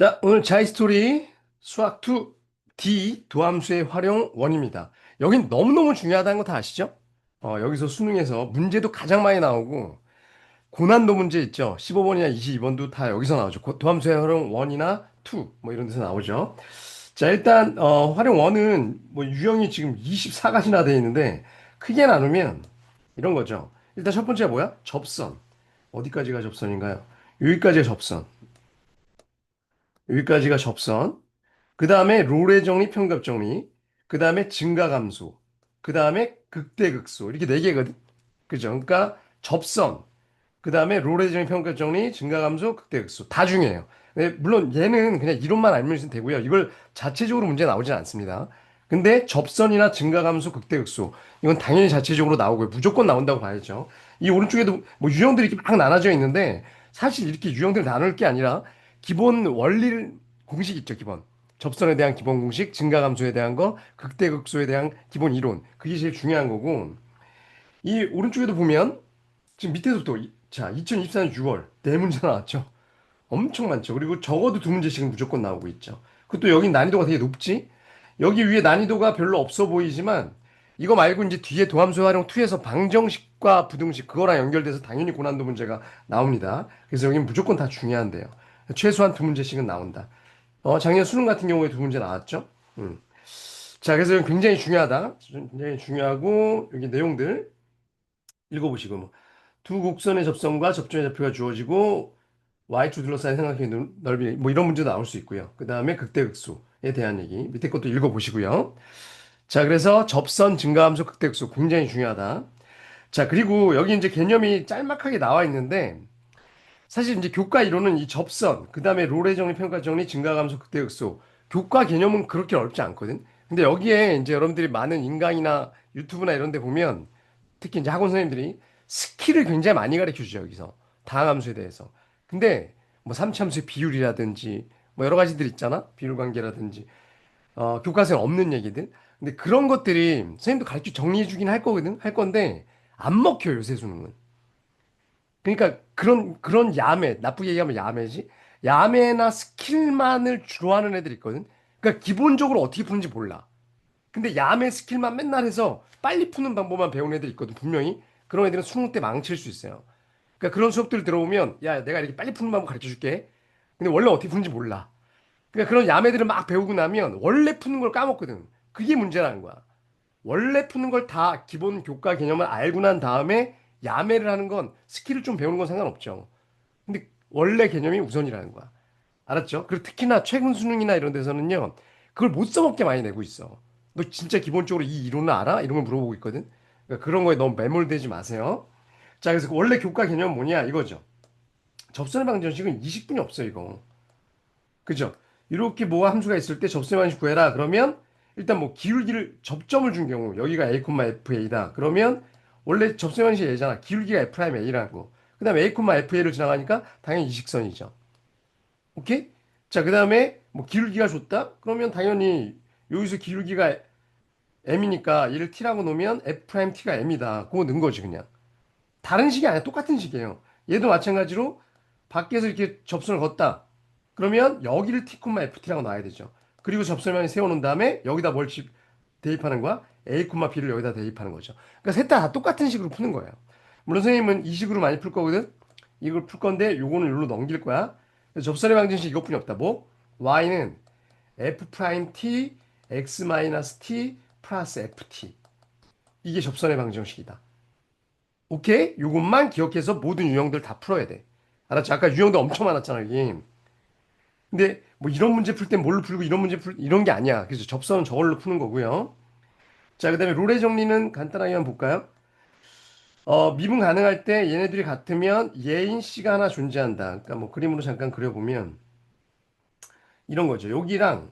자, 오늘 자이스토리 수학 2 D 도함수의 활용 원입니다. 여긴 너무너무 중요하다는 거 다 아시죠? 여기서 수능에서 문제도 가장 많이 나오고 고난도 문제 있죠? 15번이나 22번도 다 여기서 나오죠. 도함수의 활용 원이나 2, 뭐 이런 데서 나오죠. 자, 일단 활용 원은 뭐 유형이 지금 24가지나 되어 있는데 크게 나누면 이런 거죠. 일단 첫 번째가 뭐야? 접선. 어디까지가 접선인가요? 여기까지가 접선. 여기까지가 접선. 그 다음에 롤의 정리, 평갑 정리. 그 다음에 증가감소. 그 다음에 극대극소. 이렇게 네 개거든. 그죠? 그러니까 접선. 그 다음에 롤의 정리, 평갑 정리, 증가감소, 극대극소. 다 중요해요. 네, 물론 얘는 그냥 이론만 알면 되고요. 이걸 자체적으로 문제 나오진 않습니다. 근데 접선이나 증가감소, 극대극소. 이건 당연히 자체적으로 나오고요. 무조건 나온다고 봐야죠. 이 오른쪽에도 뭐 유형들이 이렇게 막 나눠져 있는데 사실 이렇게 유형들 나눌 게 아니라 기본 원리 공식 있죠, 기본. 접선에 대한 기본 공식, 증가감소에 대한 거, 극대극소에 대한 기본 이론. 그게 제일 중요한 거고. 이 오른쪽에도 보면 지금 밑에서부터 자, 2024년 6월 네 문제 나왔죠. 엄청 많죠. 그리고 적어도 두 문제씩은 무조건 나오고 있죠. 그것도 여기 난이도가 되게 높지. 여기 위에 난이도가 별로 없어 보이지만 이거 말고 이제 뒤에 도함수 활용 2에서 방정식과 부등식 그거랑 연결돼서 당연히 고난도 문제가 나옵니다. 그래서 여기는 무조건 다 중요한데요. 최소한 두 문제씩은 나온다. 작년 수능 같은 경우에 두 문제 나왔죠. 음. 자, 그래서 이건 굉장히 중요하다. 굉장히 중요하고 여기 내용들 읽어보시고 뭐. 두 곡선의 접선과 접점의 좌표가 주어지고 y축 둘러싸인 삼각형의 넓이 뭐 이런 문제도 나올 수 있고요. 그 다음에 극대극소에 대한 얘기 밑에 것도 읽어보시고요. 자, 그래서 접선 증가함수 극대극소 굉장히 중요하다. 자, 그리고 여기 이제 개념이 짤막하게 나와 있는데 사실 이제 교과 이론은 이 접선, 그 다음에 롤의 정리, 평가 정리, 증가감소, 극대극소 교과 개념은 그렇게 어렵지 않거든. 근데 여기에 이제 여러분들이 많은 인강이나 유튜브나 이런 데 보면 특히 이제 학원 선생님들이 스킬을 굉장히 많이 가르쳐 주죠, 여기서. 다항함수에 대해서. 근데 뭐 삼차함수의 비율이라든지 뭐 여러 가지들 있잖아. 비율 관계라든지. 교과서에 없는 얘기들. 근데 그런 것들이 선생님도 가르쳐 정리해 주긴 할 거거든. 할 건데 안 먹혀요, 요새 수능은. 그러니까 그런 야매, 나쁘게 얘기하면 야매지. 야매나 스킬만을 주로 하는 애들 있거든. 그러니까 기본적으로 어떻게 푸는지 몰라. 근데 야매 스킬만 맨날 해서 빨리 푸는 방법만 배운 애들 있거든, 분명히. 그런 애들은 수능 때 망칠 수 있어요. 그러니까 그런 수업들 들어보면, 야, 내가 이렇게 빨리 푸는 방법 가르쳐 줄게. 근데 원래 어떻게 푸는지 몰라. 그러니까 그런 야매들을 막 배우고 나면 원래 푸는 걸 까먹거든. 그게 문제라는 거야. 원래 푸는 걸 다 기본 교과 개념을 알고 난 다음에 야매를 하는 건 스킬을 좀 배우는 건 상관없죠. 근데 원래 개념이 우선이라는 거야. 알았죠? 그리고 특히나 최근 수능이나 이런 데서는요, 그걸 못 써먹게 많이 내고 있어. 너 진짜 기본적으로 이 이론을 알아? 이런 걸 물어보고 있거든. 그러니까 그런 거에 너무 매몰되지 마세요. 자, 그래서 원래 교과 개념 뭐냐 이거죠. 접선의 방정식은 이식분이 없어 이거. 그죠? 이렇게 뭐 함수가 있을 때 접선의 방식 구해라. 그러면 일단 뭐 기울기를 접점을 준 경우 여기가 a, fa다. 그러면 원래 접선의 방식이 a잖아. 기울기가 f'a라는 거. 그다음에 a, fa를 지나가니까 당연히 이식선이죠. 오케이? 자, 그 다음에 뭐 기울기가 줬다? 그러면 당연히 여기서 기울기가 m이니까 얘를 t라고 놓으면 f't가 m이다. 그거 넣은 거지, 그냥. 다른 식이 아니야. 똑같은 식이에요. 얘도 마찬가지로 밖에서 이렇게 접선을 걷다. 그러면 여기를 t, ft라고 놔야 되죠. 그리고 접선을 세워놓은 다음에 여기다 뭘 대입하는 거야? a, b를 여기다 대입하는 거죠. 그러니까 셋 다 똑같은 식으로 푸는 거예요. 물론 선생님은 이 식으로 많이 풀 거거든? 이걸 풀 건데 요거는 여기로 넘길 거야. 그래서 접선의 방정식 이것뿐이 없다. 뭐? y는 f't x-t 플러스 ft. 이게 접선의 방정식이다. 오케이? 요것만 기억해서 모든 유형들 다 풀어야 돼. 알았지? 아까 유형도 엄청 많았잖아, 여기. 근데 뭐 이런 문제 풀 땐 뭘로 풀고 이런 문제 이런 게 아니야. 그래서 접선은 저걸로 푸는 거고요. 자, 그다음에 롤의 정리는 간단하게 한번 볼까요? 미분 가능할 때 얘네들이 같으면 얘인 C가 하나 존재한다. 그러니까 뭐 그림으로 잠깐 그려보면 이런 거죠. 여기랑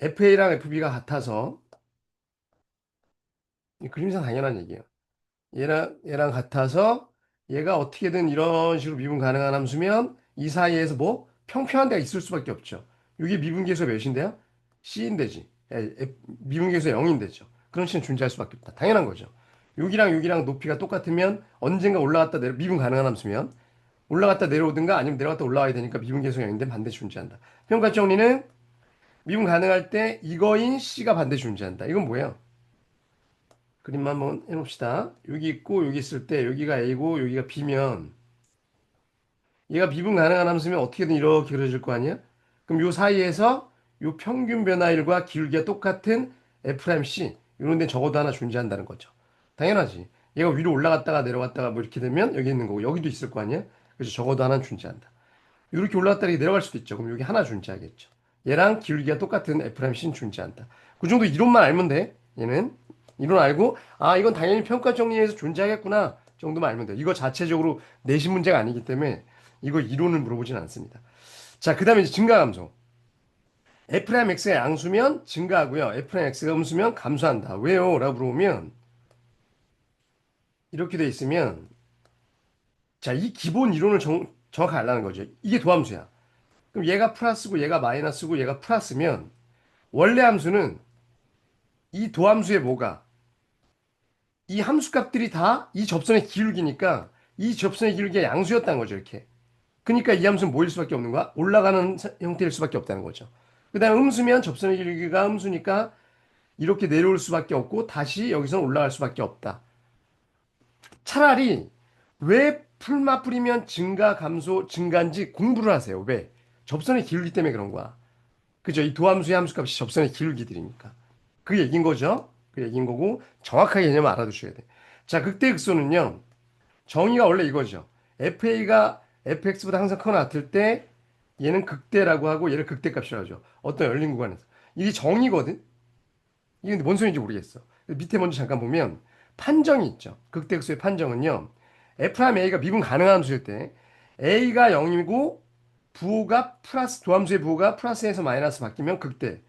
FA랑 FB가 같아서 이 그림상 당연한 얘기예요. 얘랑 같아서 얘가 어떻게든 이런 식으로 미분 가능한 함수면 이 사이에서 뭐 평평한 데가 있을 수밖에 없죠. 이게 미분계수가 몇인데요? C인데지. 미분계수가 0인데죠. 그런 식은 존재할 수밖에 없다. 당연한 거죠. 여기랑 높이가 똑같으면 언젠가 올라갔다 내려 미분 가능한 함수면 올라갔다 내려오든가 아니면 내려갔다 올라와야 되니까 미분 계속 0인데 반드시 존재한다. 평가 정리는 미분 가능할 때 이거인 C가 반드시 존재한다. 이건 뭐예요? 그림만 한번 해봅시다. 여기 있고 여기 있을 때 여기가 A고 여기가 B면 얘가 미분 가능한 함수면 어떻게든 이렇게 그려질 거 아니야? 그럼 요 사이에서 요 평균 변화율과 기울기가 똑같은 F'C 이런 데 적어도 하나 존재한다는 거죠. 당연하지. 얘가 위로 올라갔다가 내려갔다가 뭐 이렇게 되면 여기 있는 거고 여기도 있을 거 아니야? 그래서 적어도 하나는 존재한다. 이렇게 올라갔다 이렇게 내려갈 수도 있죠. 그럼 여기 하나 존재하겠죠. 얘랑 기울기가 똑같은 F'C는 존재한다. 그 정도 이론만 알면 돼. 얘는 이론 알고 아 이건 당연히 평가 정리에서 존재하겠구나 정도만 알면 돼. 이거 자체적으로 내신 문제가 아니기 때문에 이거 이론을 물어보진 않습니다. 자, 그다음에 이제 증가함수. F'X가 양수면 증가하고요. F'X가 음수면 감소한다. 왜요? 라고 물어보면 이렇게 돼 있으면 자, 이 기본 이론을 정확하게 알라는 거죠. 이게 도함수야. 그럼 얘가 플러스고 얘가 마이너스고 얘가 플러스면 원래 함수는 이 도함수의 뭐가 이 함수값들이 다 이 접선의 기울기니까 이 접선의 기울기가 양수였다는 거죠. 이렇게. 그러니까 이 함수는 뭐일 수밖에 없는 거야? 올라가는 형태일 수밖에 없다는 거죠. 그다음에 음수면 접선의 길이가 음수니까 이렇게 내려올 수밖에 없고 다시 여기서 올라갈 수밖에 없다. 차라리 왜 풀마 뿌리면 증가, 감소, 증가인지 공부를 하세요. 왜? 접선의 기울기 때문에 그런 거야. 그죠? 이 도함수의 함수값이 접선의 기울기들이니까. 그 얘기인 거죠. 그 얘기인 거고 정확하게 개념을 알아두셔야 돼. 자, 극대극소는요. 정의가 원래 이거죠. FA가 FX보다 항상 크거나 같을 때 얘는 극대라고 하고 얘를 극대값이라고 하죠. 어떤 열린 구간에서. 이게 정의거든. 이게 근데 뭔 소리인지 모르겠어. 밑에 먼저 잠깐 보면 판정이 있죠. 극대극소의 판정은요. F'A가 미분 가능한 함수일 때 A가 0이고 부호가 플러스 도함수의 부호가 플러스에서 마이너스 바뀌면 극대.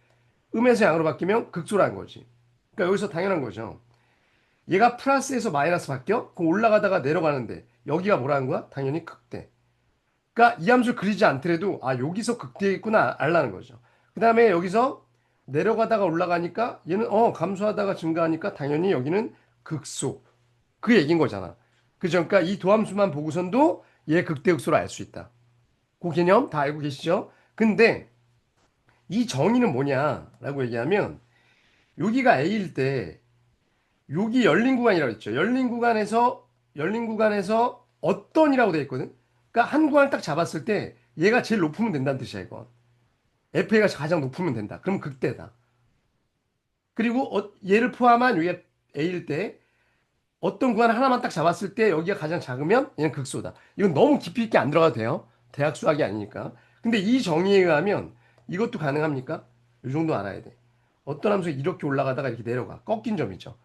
음에서 양으로 바뀌면 극소라는 거지. 그러니까 여기서 당연한 거죠. 얘가 플러스에서 마이너스 바뀌어? 그럼 올라가다가 내려가는데 여기가 뭐라는 거야? 당연히 극대. 그러니까 이 함수를 그리지 않더라도 아 여기서 극대있구나 알라는 거죠. 그 다음에 여기서 내려가다가 올라가니까 얘는 감소하다가 증가하니까 당연히 여기는 극소. 그 얘기인 거잖아. 그죠? 그러니까 이 도함수만 보고선도 얘 극대극소를 알 수 있다. 그 개념 다 알고 계시죠? 근데 이 정의는 뭐냐라고 얘기하면 여기가 A일 때 여기 열린 구간이라고 했죠. 열린 구간에서 어떤이라고 되어 있거든. 그러니까 한 구간을 딱 잡았을 때 얘가 제일 높으면 된다는 뜻이야, 이건. FA가 가장 높으면 된다. 그럼 극대다. 그리고 얘를 포함한 여기가 A일 때 어떤 구간 하나만 딱 잡았을 때 여기가 가장 작으면 얘는 극소다. 이건 너무 깊이 있게 안 들어가도 돼요. 대학 수학이 아니니까. 근데 이 정의에 의하면 이것도 가능합니까? 이 정도 알아야 돼. 어떤 함수 이렇게 올라가다가 이렇게 내려가. 꺾인 점이죠.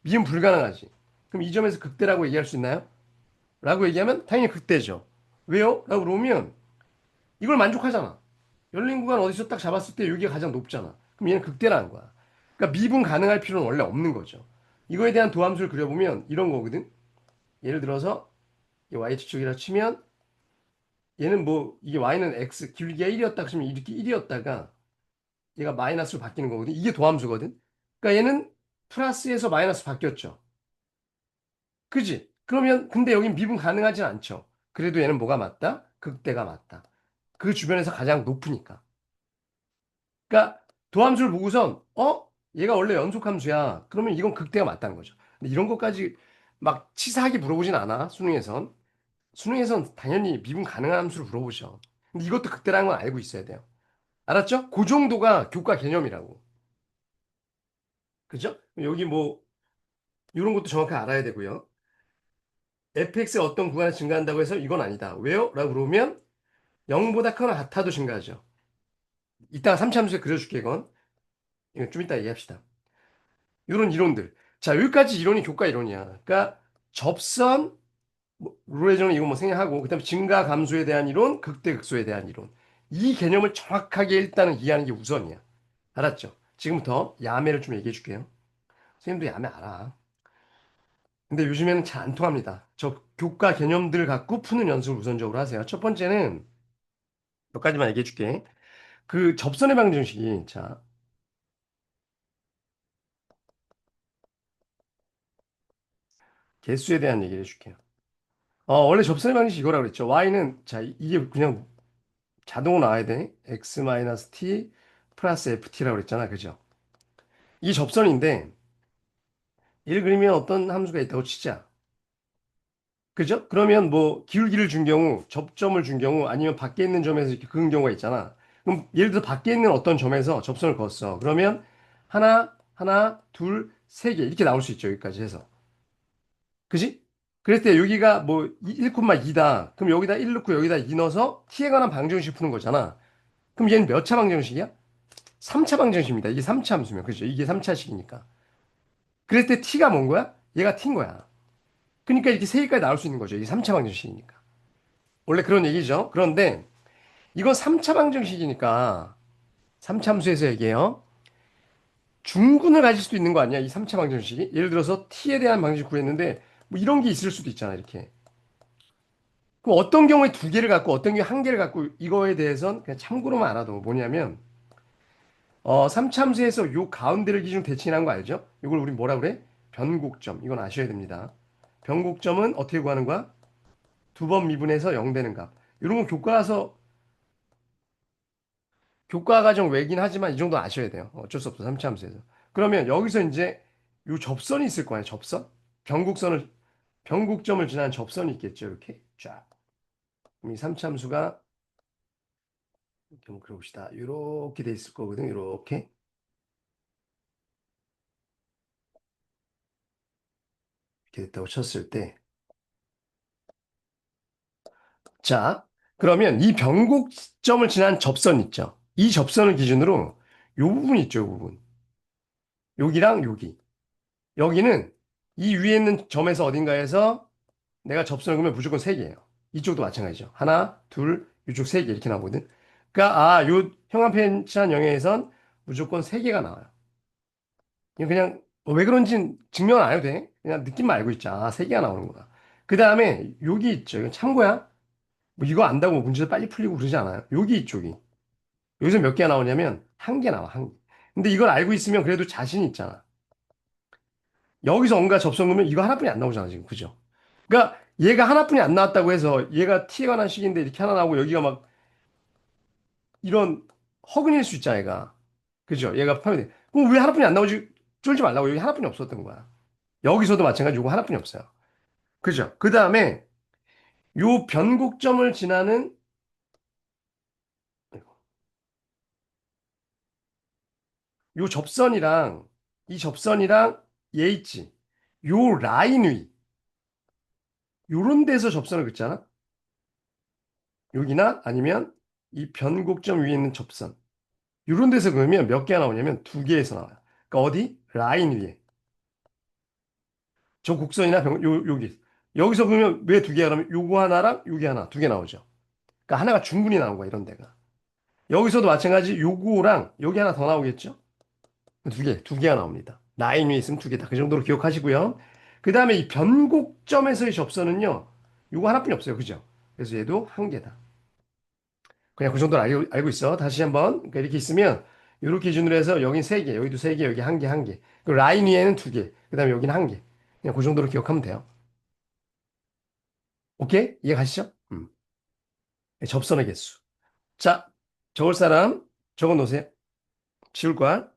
미분 불가능하지. 그럼 이 점에서 극대라고 얘기할 수 있나요? 라고 얘기하면 당연히 극대죠. 왜요? 라고 그러면 이걸 만족하잖아. 열린 구간 어디서 딱 잡았을 때 여기가 가장 높잖아. 그럼 얘는 극대라는 거야. 그러니까 미분 가능할 필요는 원래 없는 거죠. 이거에 대한 도함수를 그려보면 이런 거거든. 예를 들어서 이 y축이라 치면 얘는 뭐 이게 y는 x 기울기가 1이었다 그러면 이렇게 1이었다가 얘가 마이너스로 바뀌는 거거든. 이게 도함수거든. 그러니까 얘는 플러스에서 마이너스 바뀌었죠. 그지? 그러면 근데 여긴 미분 가능하진 않죠. 그래도 얘는 뭐가 맞다? 극대가 맞다. 그 주변에서 가장 높으니까. 그러니까 도함수를 보고선 얘가 원래 연속함수야. 그러면 이건 극대가 맞다는 거죠. 근데 이런 것까지 막 치사하게 물어보진 않아. 수능에선. 수능에선 당연히 미분 가능한 함수를 물어보죠. 근데 이것도 극대라는 건 알고 있어야 돼요. 알았죠? 그 정도가 교과 개념이라고. 그죠? 여기 뭐 이런 것도 정확히 알아야 되고요. fx가 어떤 구간에 증가한다고 해서 이건 아니다. 왜요? 라고 물으면 0보다 크거나 같아도 증가하죠. 이따가 3차함수에 그려줄게, 이건. 이건 좀 이따 얘기합시다. 이런 이론들. 자, 여기까지 이론이 교과 이론이야. 그러니까 접선, 룰의 정리 이거 뭐 생략하고, 그다음에 증가 감소에 대한 이론, 극대 극소에 대한 이론. 이 개념을 정확하게 일단은 이해하는 게 우선이야. 알았죠? 지금부터 야매를 좀 얘기해 줄게요. 선생님도 야매 알아. 근데 요즘에는 잘 안 통합니다. 저 교과 개념들 갖고 푸는 연습을 우선적으로 하세요. 첫 번째는 몇 가지만 얘기해 줄게. 그 접선의 방정식이, 자, 개수에 대한 얘기를 해줄게요. 원래 접선의 방식이 이거라고 그랬죠. y는, 자, 이게 그냥 자동으로 나와야 돼. x-t 플러스 ft라고 그랬잖아. 그죠? 이게 접선인데, 예를 그리면 어떤 함수가 있다고 치자. 그죠? 그러면 뭐 기울기를 준 경우, 접점을 준 경우, 아니면 밖에 있는 점에서 이렇게 그은 경우가 있잖아. 그럼 예를 들어 밖에 있는 어떤 점에서 접선을 그었어. 그러면 하나, 둘, 세 개 이렇게 나올 수 있죠. 여기까지 해서. 그지? 그랬을 때 여기가 뭐 1,2다. 그럼 여기다 1 넣고 여기다 2 넣어서 t에 관한 방정식 푸는 거잖아. 그럼 얘는 몇 차 방정식이야? 3차 방정식입니다. 이게 3차 함수면. 그죠? 이게 3차식이니까. 그랬을 때 t가 뭔 거야? 얘가 t인 거야. 그러니까 이렇게 세 개까지 나올 수 있는 거죠. 이게 3차 방정식이니까. 원래 그런 얘기죠. 그런데 이건 3차 방정식이니까 3차 함수에서 얘기해요. 중근을 가질 수도 있는 거 아니야? 이 3차 방정식이. 예를 들어서 t에 대한 방정식 구했는데 뭐 이런 게 있을 수도 있잖아. 이렇게. 그럼 어떤 경우에 두 개를 갖고 어떤 경우에 한 개를 갖고 이거에 대해서는 그냥 참고로만 알아도 뭐냐면 3차 함수에서 요 가운데를 기준 대칭한 거 알죠? 이걸 우리 뭐라 그래? 변곡점. 이건 아셔야 됩니다. 변곡점은 어떻게 구하는 거야? 두 번 미분해서 0 되는 값. 이런 거 교과 과정 외긴 하지만 이 정도 아셔야 돼요. 어쩔 수 없어. 삼차함수에서. 그러면 여기서 이제 요 접선이 있을 거아요 접선. 변곡선을 변곡점을 지나는 접선이 있겠죠. 이렇게 쫙. 그럼 이 삼차함수가 이렇게 한번 그려봅시다. 이렇게 돼 있을 거거든. 이렇게 이렇게 됐다고 쳤을 때, 자, 그러면 이 변곡점을 지난 접선 있죠. 이 접선을 기준으로 요 부분 있죠. 요 부분. 여기랑 여기. 여기는 이 위에 있는 점에서 어딘가에서 내가 접선을 그으면 무조건 세 개예요. 이쪽도 마찬가지죠. 하나, 둘, 이쪽 세 개 이렇게 나오거든. 그러니까 요 형한편치한 영역에선 무조건 세 개가 나와요. 이거 그냥 왜 그런지 증명은 안 해도 돼. 그냥 느낌만 알고 있자. 세 개가 나오는구나. 그 다음에 여기 있죠. 이건 참고야. 뭐 이거 안다고 뭐 문제도 빨리 풀리고 그러지 않아요. 여기 이쪽이. 여기서 몇 개가 나오냐면 한 개 나와. 한 개. 근데 이걸 알고 있으면 그래도 자신이 있잖아. 여기서 뭔가 접선 그으면 이거 하나뿐이 안 나오잖아, 지금. 그죠? 그러니까 얘가 하나뿐이 안 나왔다고 해서 얘가 t에 관한 식인데 이렇게 하나 나오고 여기가 막 이런 허근일 수 있잖아, 얘가. 그죠? 얘가 파면돼. 그럼 왜 하나뿐이 안 나오지? 쫄지 말라고. 여기 하나뿐이 없었던 거야. 여기서도 마찬가지 요거 하나뿐이 없어요. 그죠? 그 다음에 요 변곡점을 지나는 요 접선이랑 이 접선이랑 얘 있지. 요 라인 위. 요런 데서 접선을 긋잖아. 여기나 아니면 이 변곡점 위에 있는 접선. 이런 데서 그러면 몇 개가 나오냐면 두 개에서 나와요. 그러니까 어디? 라인 위에. 저 곡선이나 여기. 여기서 그러면 왜 두 개가 나오면 요거 하나랑 요게 하나, 두 개 나오죠. 그러니까 하나가 중분이 나온 거야, 이런 데가. 여기서도 마찬가지 요거랑 여기 하나 더 나오겠죠? 두 개가 나옵니다. 라인 위에 있으면 두 개다. 그 정도로 기억하시고요. 그 다음에 이 변곡점에서의 접선은요, 요거 하나뿐이 없어요. 그죠? 그래서 얘도 한 개다. 그냥 그 정도로 알고 있어. 다시 한번. 그러니까 이렇게 있으면, 이렇게 기준으로 해서 여긴 세 개, 여기도 세 개, 여기 한 개, 한 개. 그리고 라인 위에는 두 개. 그 다음에 여기는 한 개. 그냥 그 정도로 기억하면 돼요. 오케이? 이해 가시죠? 접선의 개수. 자, 적을 사람 적어 놓으세요. 지울 거야.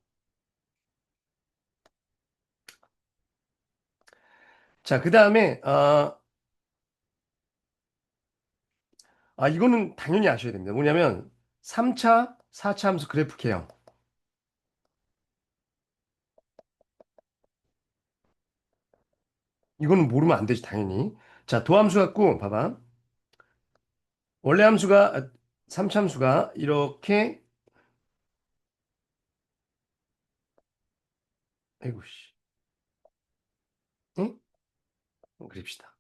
자, 그 다음에, 이거는 당연히 아셔야 됩니다. 뭐냐면, 3차, 4차 함수 그래프 개형. 이거는 모르면 안 되지, 당연히. 자, 도함수 갖고, 봐봐. 원래 함수가, 3차 함수가 이렇게, 아이고, 씨. 응? 그립시다.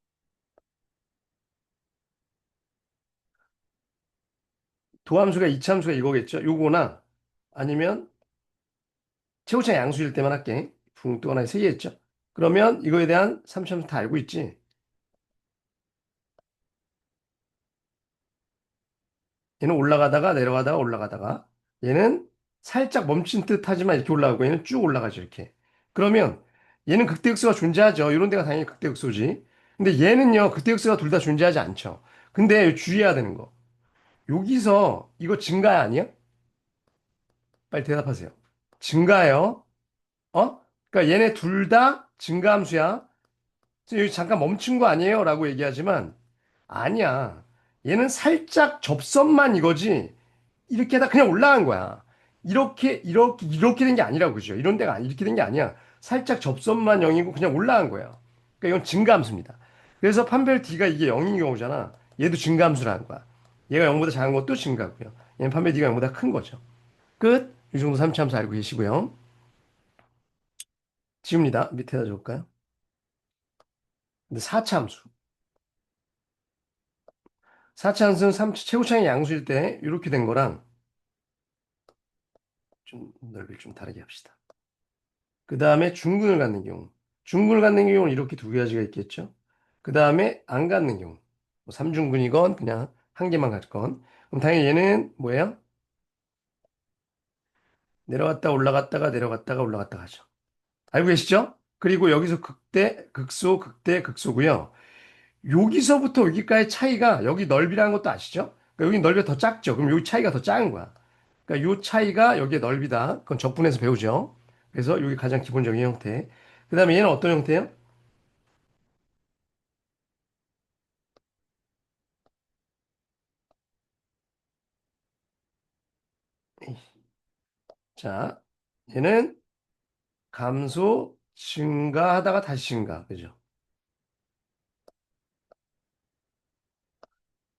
도함수가 이차함수가 이거겠죠? 요거나 아니면 최고차 양수일 때만 할게. 붕 또 하나 세 개 있죠? 그러면 이거에 대한 삼차함수 다 알고 있지? 얘는 올라가다가 내려가다가 올라가다가 얘는 살짝 멈춘 듯 하지만 이렇게 올라가고 얘는 쭉 올라가죠, 이렇게. 그러면 얘는 극대극소가 존재하죠. 이런 데가 당연히 극대극소지. 근데 얘는요, 극대극소가 둘 다 존재하지 않죠. 근데 주의해야 되는 거. 여기서 이거 증가 아니야? 빨리 대답하세요. 증가예요. 어? 그러니까 얘네 둘 다 증가함수야. 그래서 여기 잠깐 멈춘 거 아니에요? 라고 얘기하지만 아니야. 얘는 살짝 접선만 이거지. 이렇게 하다 그냥 올라간 거야. 이렇게 된 게 아니라고 그죠? 이런 데가 이렇게 된 게 아니야. 살짝 접선만 0이고 그냥 올라간 거야. 그러니까 이건 증가함수입니다. 그래서 판별 D가 이게 0인 경우잖아. 얘도 증가함수라는 거야. 얘가 0보다 작은 것도 증가고요. 얘는 판별 D가 0보다 큰 거죠. 끝. 이 정도 삼차함수 알고 계시고요. 지웁니다. 밑에다 적을까요? 근데 4차함수. 4차함수는 최고차이 양수일 때 이렇게 된 거랑 좀 넓이를 좀 다르게 합시다. 그 다음에 중근을 갖는 경우. 중근을 갖는 경우는 이렇게 두 가지가 있겠죠. 그 다음에 안 갖는 경우. 뭐 3중근이건 그냥 한 개만 갖건. 그럼 당연히 얘는 뭐예요? 내려갔다 올라갔다가 내려갔다가 올라갔다가 하죠. 알고 계시죠? 그리고 여기서 극대, 극소, 극대, 극소고요. 여기서부터 여기까지 차이가 여기 넓이라는 것도 아시죠? 그러니까 여기 넓이가 더 작죠. 그럼 여기 차이가 더 작은 거야. 그러니까 요 차이가 여기의 넓이다. 그건 적분해서 배우죠. 그래서 여기 가장 기본적인 형태. 그 다음에 얘는 어떤 형태예요? 자, 얘는 감소, 증가하다가 다시 증가. 그죠?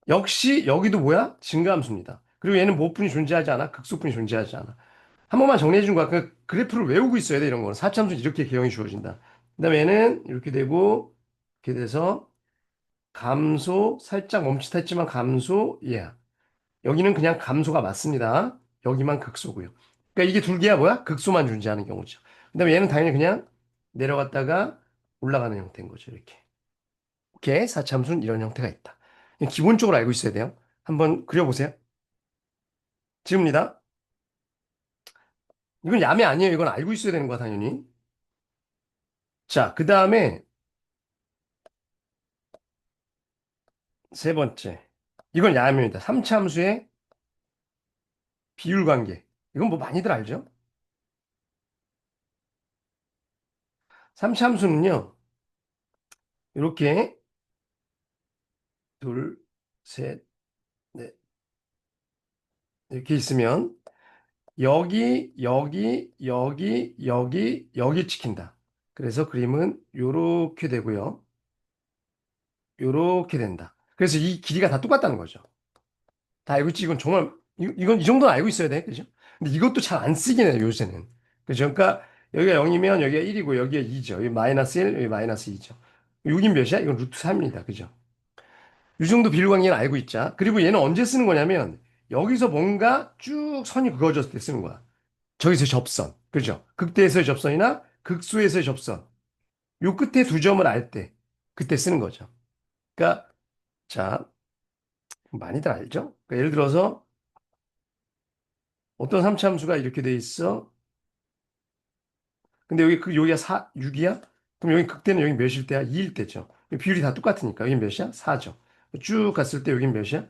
역시 여기도 뭐야? 증가함수입니다. 그리고 얘는 뭐뿐이 존재하지 않아? 극소뿐이 존재하지 않아. 한 번만 정리해 준 거야. 그 그래프를 외우고 있어야 돼, 이런 거는. 사차함수는 이렇게 개형이 주어진다. 그다음에 얘는 이렇게 되고, 이렇게 돼서 감소, 살짝 멈칫했지만 감소, 예. 여기는 그냥 감소가 맞습니다. 여기만 극소고요. 그러니까 이게 둘 개야 뭐야? 극소만 존재하는 경우죠. 그다음에 얘는 당연히 그냥 내려갔다가 올라가는 형태인 거죠. 이렇게. 오케이. 사차함수는 이런 형태가 있다. 기본적으로 알고 있어야 돼요. 한번 그려보세요. 지웁니다. 이건 야매 아니에요. 이건 알고 있어야 되는 거야, 당연히. 자, 그 다음에 세 번째. 이건 야매입니다. 삼차함수의 비율 관계. 이건 뭐 많이들 알죠? 삼차함수는요. 이렇게 둘, 셋, 넷 이렇게 있으면 여기 찍힌다. 그래서 그림은 요렇게 되고요. 요렇게 된다. 그래서 이 길이가 다 똑같다는 거죠. 다 알고 있지? 이건 정말, 이건 이 정도는 알고 있어야 돼. 그죠? 근데 이것도 잘 안 쓰긴 해요, 요새는. 그죠? 그러니까 여기가 0이면 여기가 1이고 여기가 2죠. 여기 마이너스 1, 여기 마이너스 2죠. 6인 몇이야? 이건 루트 3입니다. 그죠? 이 정도 비율관계는 알고 있자. 그리고 얘는 언제 쓰는 거냐면 여기서 뭔가 쭉 선이 그어졌을 때 쓰는 거야. 저기서 접선. 그죠? 극대에서의 접선이나 극소에서의 접선. 요 끝에 두 점을 알 때, 그때 쓰는 거죠. 그러니까, 자, 많이들 알죠? 그러니까 예를 들어서 어떤 삼차함수가 이렇게 돼 있어. 근데 여기가 6이야? 그럼 여기 극대는 여기 몇일 때야? 2일 때죠. 비율이 다 똑같으니까. 여기 몇이야? 4죠. 쭉 갔을 때 여긴 몇이야?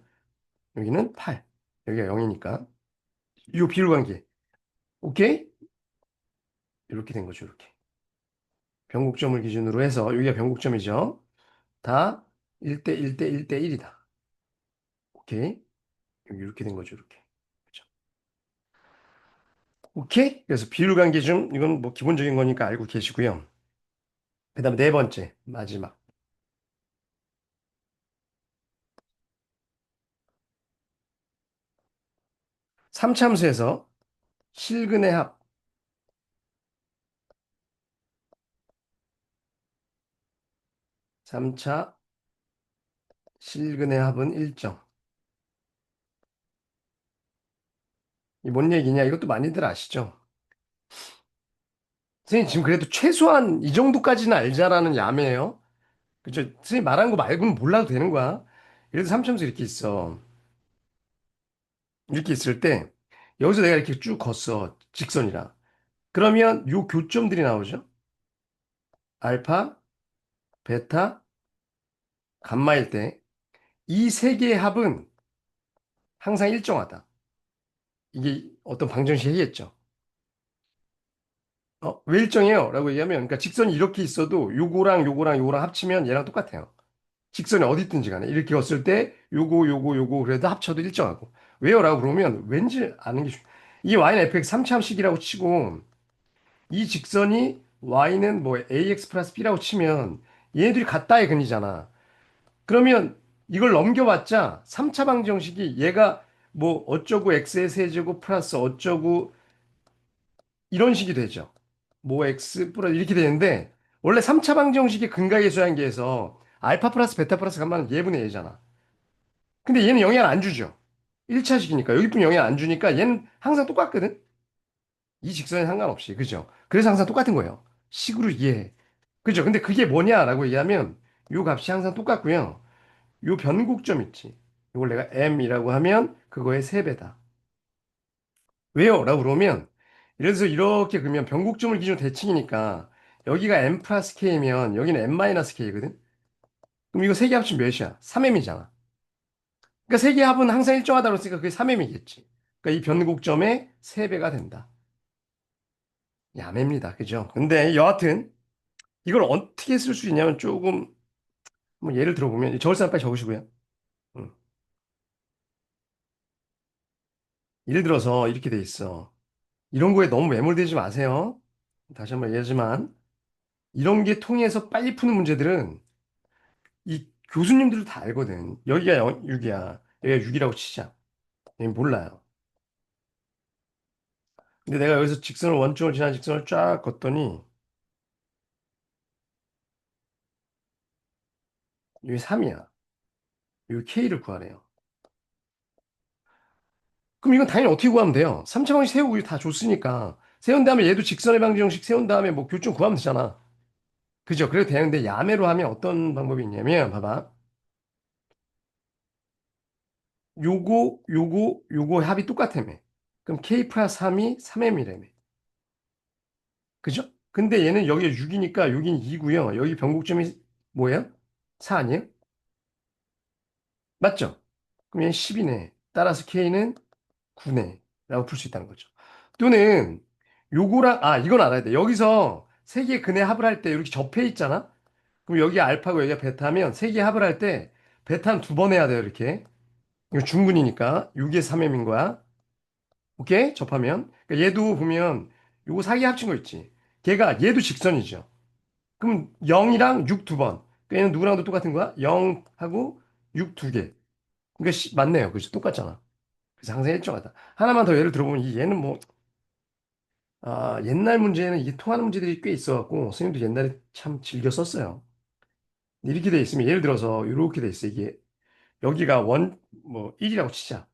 여기는 8. 여기가 0이니까. 이 비율 관계. 오케이? 이렇게 된 거죠, 이렇게. 변곡점을 기준으로 해서 여기가 변곡점이죠. 다 1대 1대 1대 1이다. 오케이? 여기 이렇게 된 거죠, 이렇게. 그죠? 오케이? 그래서 비율 관계 중 이건 뭐 기본적인 거니까 알고 계시고요. 그다음에 네 번째, 마지막. 삼참수에서 실근의 합, 3차 실근의 합은 일정. 이 뭔 얘기냐? 이것도 많이들 아시죠? 선생님 지금 그래도 최소한 이 정도까지는 알자라는 야매예요. 그죠? 선생님 말한 거 말고는 몰라도 되는 거야. 예를 들어 삼참수 이렇게 있어. 이렇게 있을 때 여기서 내가 이렇게 쭉 걷어. 직선이라. 그러면 요 교점들이 나오죠? 알파, 베타, 감마일 때 이 세 개의 합은 항상 일정하다. 이게 어떤 방정식 이겠죠. 왜 일정해요? 라고 얘기하면, 그러니까 직선이 이렇게 있어도 요거랑 요거랑 요거랑 합치면 얘랑 똑같아요. 직선이 어디 있든지 간에. 이렇게 었을 때 요거 그래도 합쳐도 일정하고. 왜요? 라고 그러면 왠지 아는 게 이 y는 fx 3차함식이라고 치고 이 직선이 y는 뭐 ax 플러스 b라고 치면 얘네들이 같다의 근이잖아. 그러면 이걸 넘겨봤자 3차 방정식이 얘가 뭐 어쩌고 x의 세제곱 플러스 어쩌고 이런 식이 되죠. 뭐 x 플러스 이렇게 되는데 원래 3차 방정식의 근각의수한계에서 알파 플러스 베타 플러스 감마는 예분의 예잖아. 근데 얘는 영향을 안 주죠. 1차식이니까 여기뿐 영향 안 주니까 얘는 항상 똑같거든. 이 직선에 상관없이 그죠? 그래서 항상 똑같은 거예요. 식으로 이해해. 그죠? 근데 그게 뭐냐라고 얘기하면 요 값이 항상 똑같고요. 요 변곡점 있지. 이걸 내가 m이라고 하면 그거의 3배다. 왜요? 라고 그러면 예를 들어서 이렇게 그러면 변곡점을 기준으로 대칭이니까 여기가 m 플러스 k면 여기는 m 마이너스 k거든? 그럼 이거 세 개 합치면 몇이야? 3m이잖아. 그러니까 세 개 합은 항상 일정하다고 했으니까 그게 3m이겠지. 그러니까 이 변곡점의 3배가 된다. 야매입니다. 그죠? 근데 여하튼 이걸 어떻게 쓸 수 있냐면 조금 뭐 예를 들어보면 적을 사람 빨리 적으시고요. 음. 예를 들어서 이렇게 돼 있어. 이런 거에 너무 매몰되지 마세요. 다시 한번 얘기하지만 이런 게 통해서 빨리 푸는 문제들은 이 교수님들도 다 알거든. 여기가 6이야. 여기가 6이라고 치자. 얘는 몰라요. 근데 내가 여기서 직선을 원점을 지난 직선을 쫙 걷더니 여기 3이야. 여기 K를 구하래요. 그럼 이건 당연히 어떻게 구하면 돼요? 3차 방식 세우고 다 줬으니까. 세운 다음에 얘도 직선의 방정식 세운 다음에 뭐 교점 구하면 되잖아. 그죠? 그래도 되는데 야매로 하면 어떤 방법이 있냐면 봐봐. 요거 합이 똑같다며. 그럼 K 플러스 3이 3M이라며. 그죠? 근데 얘는 여기가 6이니까 여긴 2고요. 여기 변곡점이 뭐예요? 4 아니에요? 맞죠? 그럼 얘는 10이네. 따라서 K는 9네. 라고 풀 수 있다는 거죠. 또는 요거랑 이건 알아야 돼. 여기서 세 개의 근의 합을 할 때 이렇게 접해 있잖아? 그럼 여기 알파고 여기가 베타면 세 개 합을 할 때 베타는 2번 해야 돼요. 이렇게. 이거 중근이니까 6의 3M인 거야. 오케이? 접하면. 그러니까 얘도 보면 요거 사기 합친 거 있지. 걔가 얘도 직선이죠. 그럼 0이랑 6 2번. 그러니까 얘는 누구랑도 똑같은 거야? 0하고 6 2개. 그러니까 맞네요. 그죠? 똑같잖아. 그래서 항상 일정하다. 하나만 더 예를 들어보면 이 얘는 뭐 옛날 문제는 이게 통하는 문제들이 꽤 있어갖고 선생님도 옛날에 참 즐겨 썼어요. 이렇게 돼 있으면 예를 들어서 이렇게 돼 있어. 이게 여기가 뭐 1이라고 치자.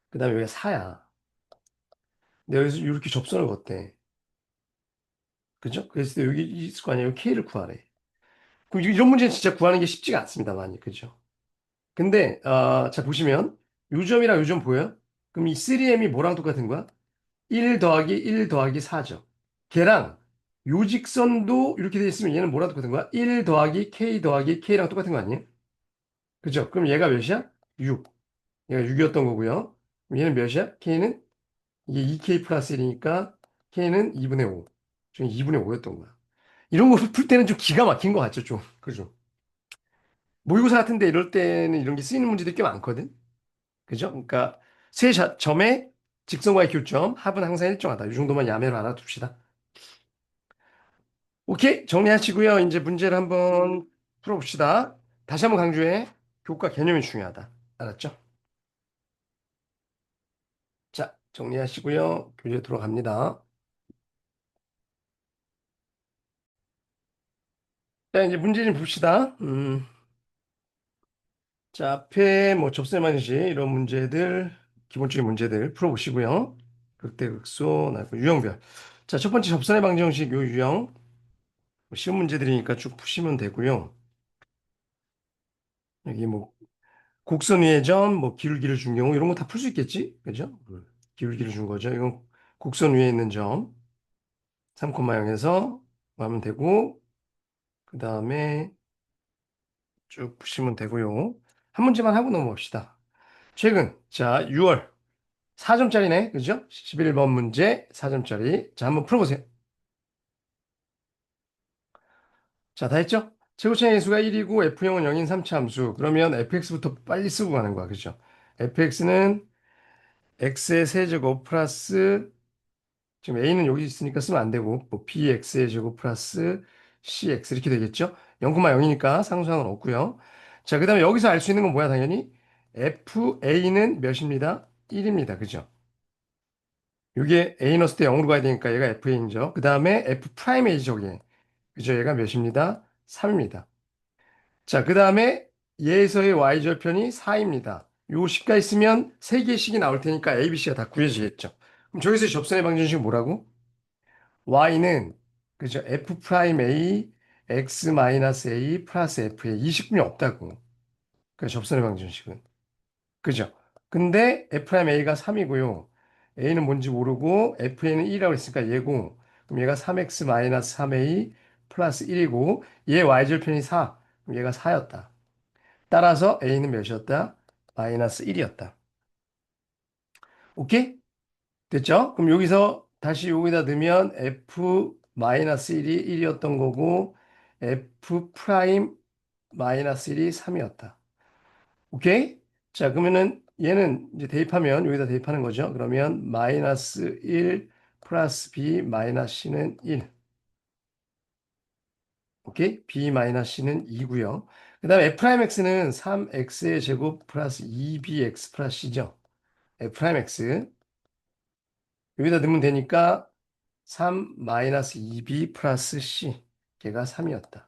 그 다음에 여기가 4야. 근데 여기서 이렇게 접선을 걷대. 그죠? 그래서 여기 있을 거 아니에요. K를 구하래. 그럼 이런 문제는 진짜 구하는 게 쉽지가 않습니다. 많이. 그죠? 근데, 자, 보시면, 요점이랑 요점 보여요? 그럼 이 3M이 뭐랑 똑같은 거야? 1 더하기 1 더하기 4죠. 걔랑 요직선도 이렇게 돼 있으면 얘는 뭐랑 똑같은 거야? 1 더하기 K 더하기 K랑 똑같은 거 아니에요? 그죠? 그럼 얘가 몇이야? 6. 얘가 6이었던 거고요. 그럼 얘는 몇이야? K는? 이게 2K 플러스 1이니까 K는 2분의 5. 지금 2분의 5였던 거야. 이런 거 풀 때는 좀 기가 막힌 것 같죠, 좀. 그죠? 모의고사 같은데 이럴 때는 이런 게 쓰이는 문제들이 꽤 많거든? 그죠? 그러니까 점의 직선과의 교점, 합은 항상 일정하다. 이 정도만 야매로 알아둡시다. 오케이, 정리하시고요. 이제 문제를 한번 풀어봅시다. 다시 한번 강조해. 교과 개념이 중요하다. 알았죠? 자, 정리하시고요. 교재 들어갑니다. 자, 이제 문제 좀 봅시다. 자, 앞에 뭐 접선만이시 이런 문제들, 기본적인 문제들 풀어보시고요. 극대극소, 유형별. 자, 첫 번째 접선의 방정식 요 유형. 뭐 쉬운 문제들이니까 쭉 푸시면 되고요. 여기 뭐 곡선 위의 점, 뭐 기울기를 준 경우 이런 거 다 풀 수 있겠지? 그죠? 기울기를 준 거죠. 이건 곡선 위에 있는 점 3,0에서 하면 되고 그 다음에 쭉 푸시면 되고요. 한 문제만 하고 넘어갑시다. 최근, 자, 6월 4점짜리네. 그죠? 11번 문제 4점짜리. 자, 한번 풀어보세요. 자, 다 했죠? 최고차의 수가 1이고 F형은 0인 3차 함수. 그러면 fx부터 빨리 쓰고 가는 거야. 그죠? fx는 x의 세제곱 플러스 지금 a는 여기 있으니까 쓰면 안 되고 뭐 bx의 제곱 플러스 cx 이렇게 되겠죠? 0,0이니까 상수항은 없고요. 자, 그다음에 여기서 알 수 있는 건 뭐야? 당연히 fa는 몇입니다? 1입니다. 그죠? 이게 a 넣었을 때 0으로 가야 되니까 얘가 fa인죠. 그다음에 f 프라임 a 저게. 그죠? 얘가 몇입니다? 3입니다. 자, 그 다음에 얘에서의 y절편이 4입니다. 요 식가 있으면 3개씩이 나올 테니까 A, B, C가 다 구해지겠죠. 그럼 저기서 접선의 방정식이 뭐라고? y는 그죠? f 프라임 a x 마이너스 a 플러스 f에 이 식분이 없다고. 그 접선의 방정식은. 그죠? 근데 f 프라임 a가 3이고요. a는 뭔지 모르고 f는 1이라고 했으니까 얘고 그럼 얘가 3x 마이너스 3a 플러스 1이고 얘 y절편이 4. 그럼 얘가 4였다. 따라서 A는 몇이었다? 마이너스 1이었다. 오케이? 됐죠? 그럼 여기서 다시 여기다 넣으면 F 마이너스 1이 1이었던 거고 F 프라임 마이너스 1이 3이었다. 오케이? 자, 그러면은 얘는 이제 대입하면 여기다 대입하는 거죠. 그러면 마이너스 1 플러스 B 마이너스 C는 1. 오케이? B 마이너스 C는 2고요. 그 다음에 F'X는 3X의 제곱 플러스 2BX 플러스 C죠. F'X 여기다 넣으면 되니까 3 마이너스 2b 플러스 c 걔가 3이었다.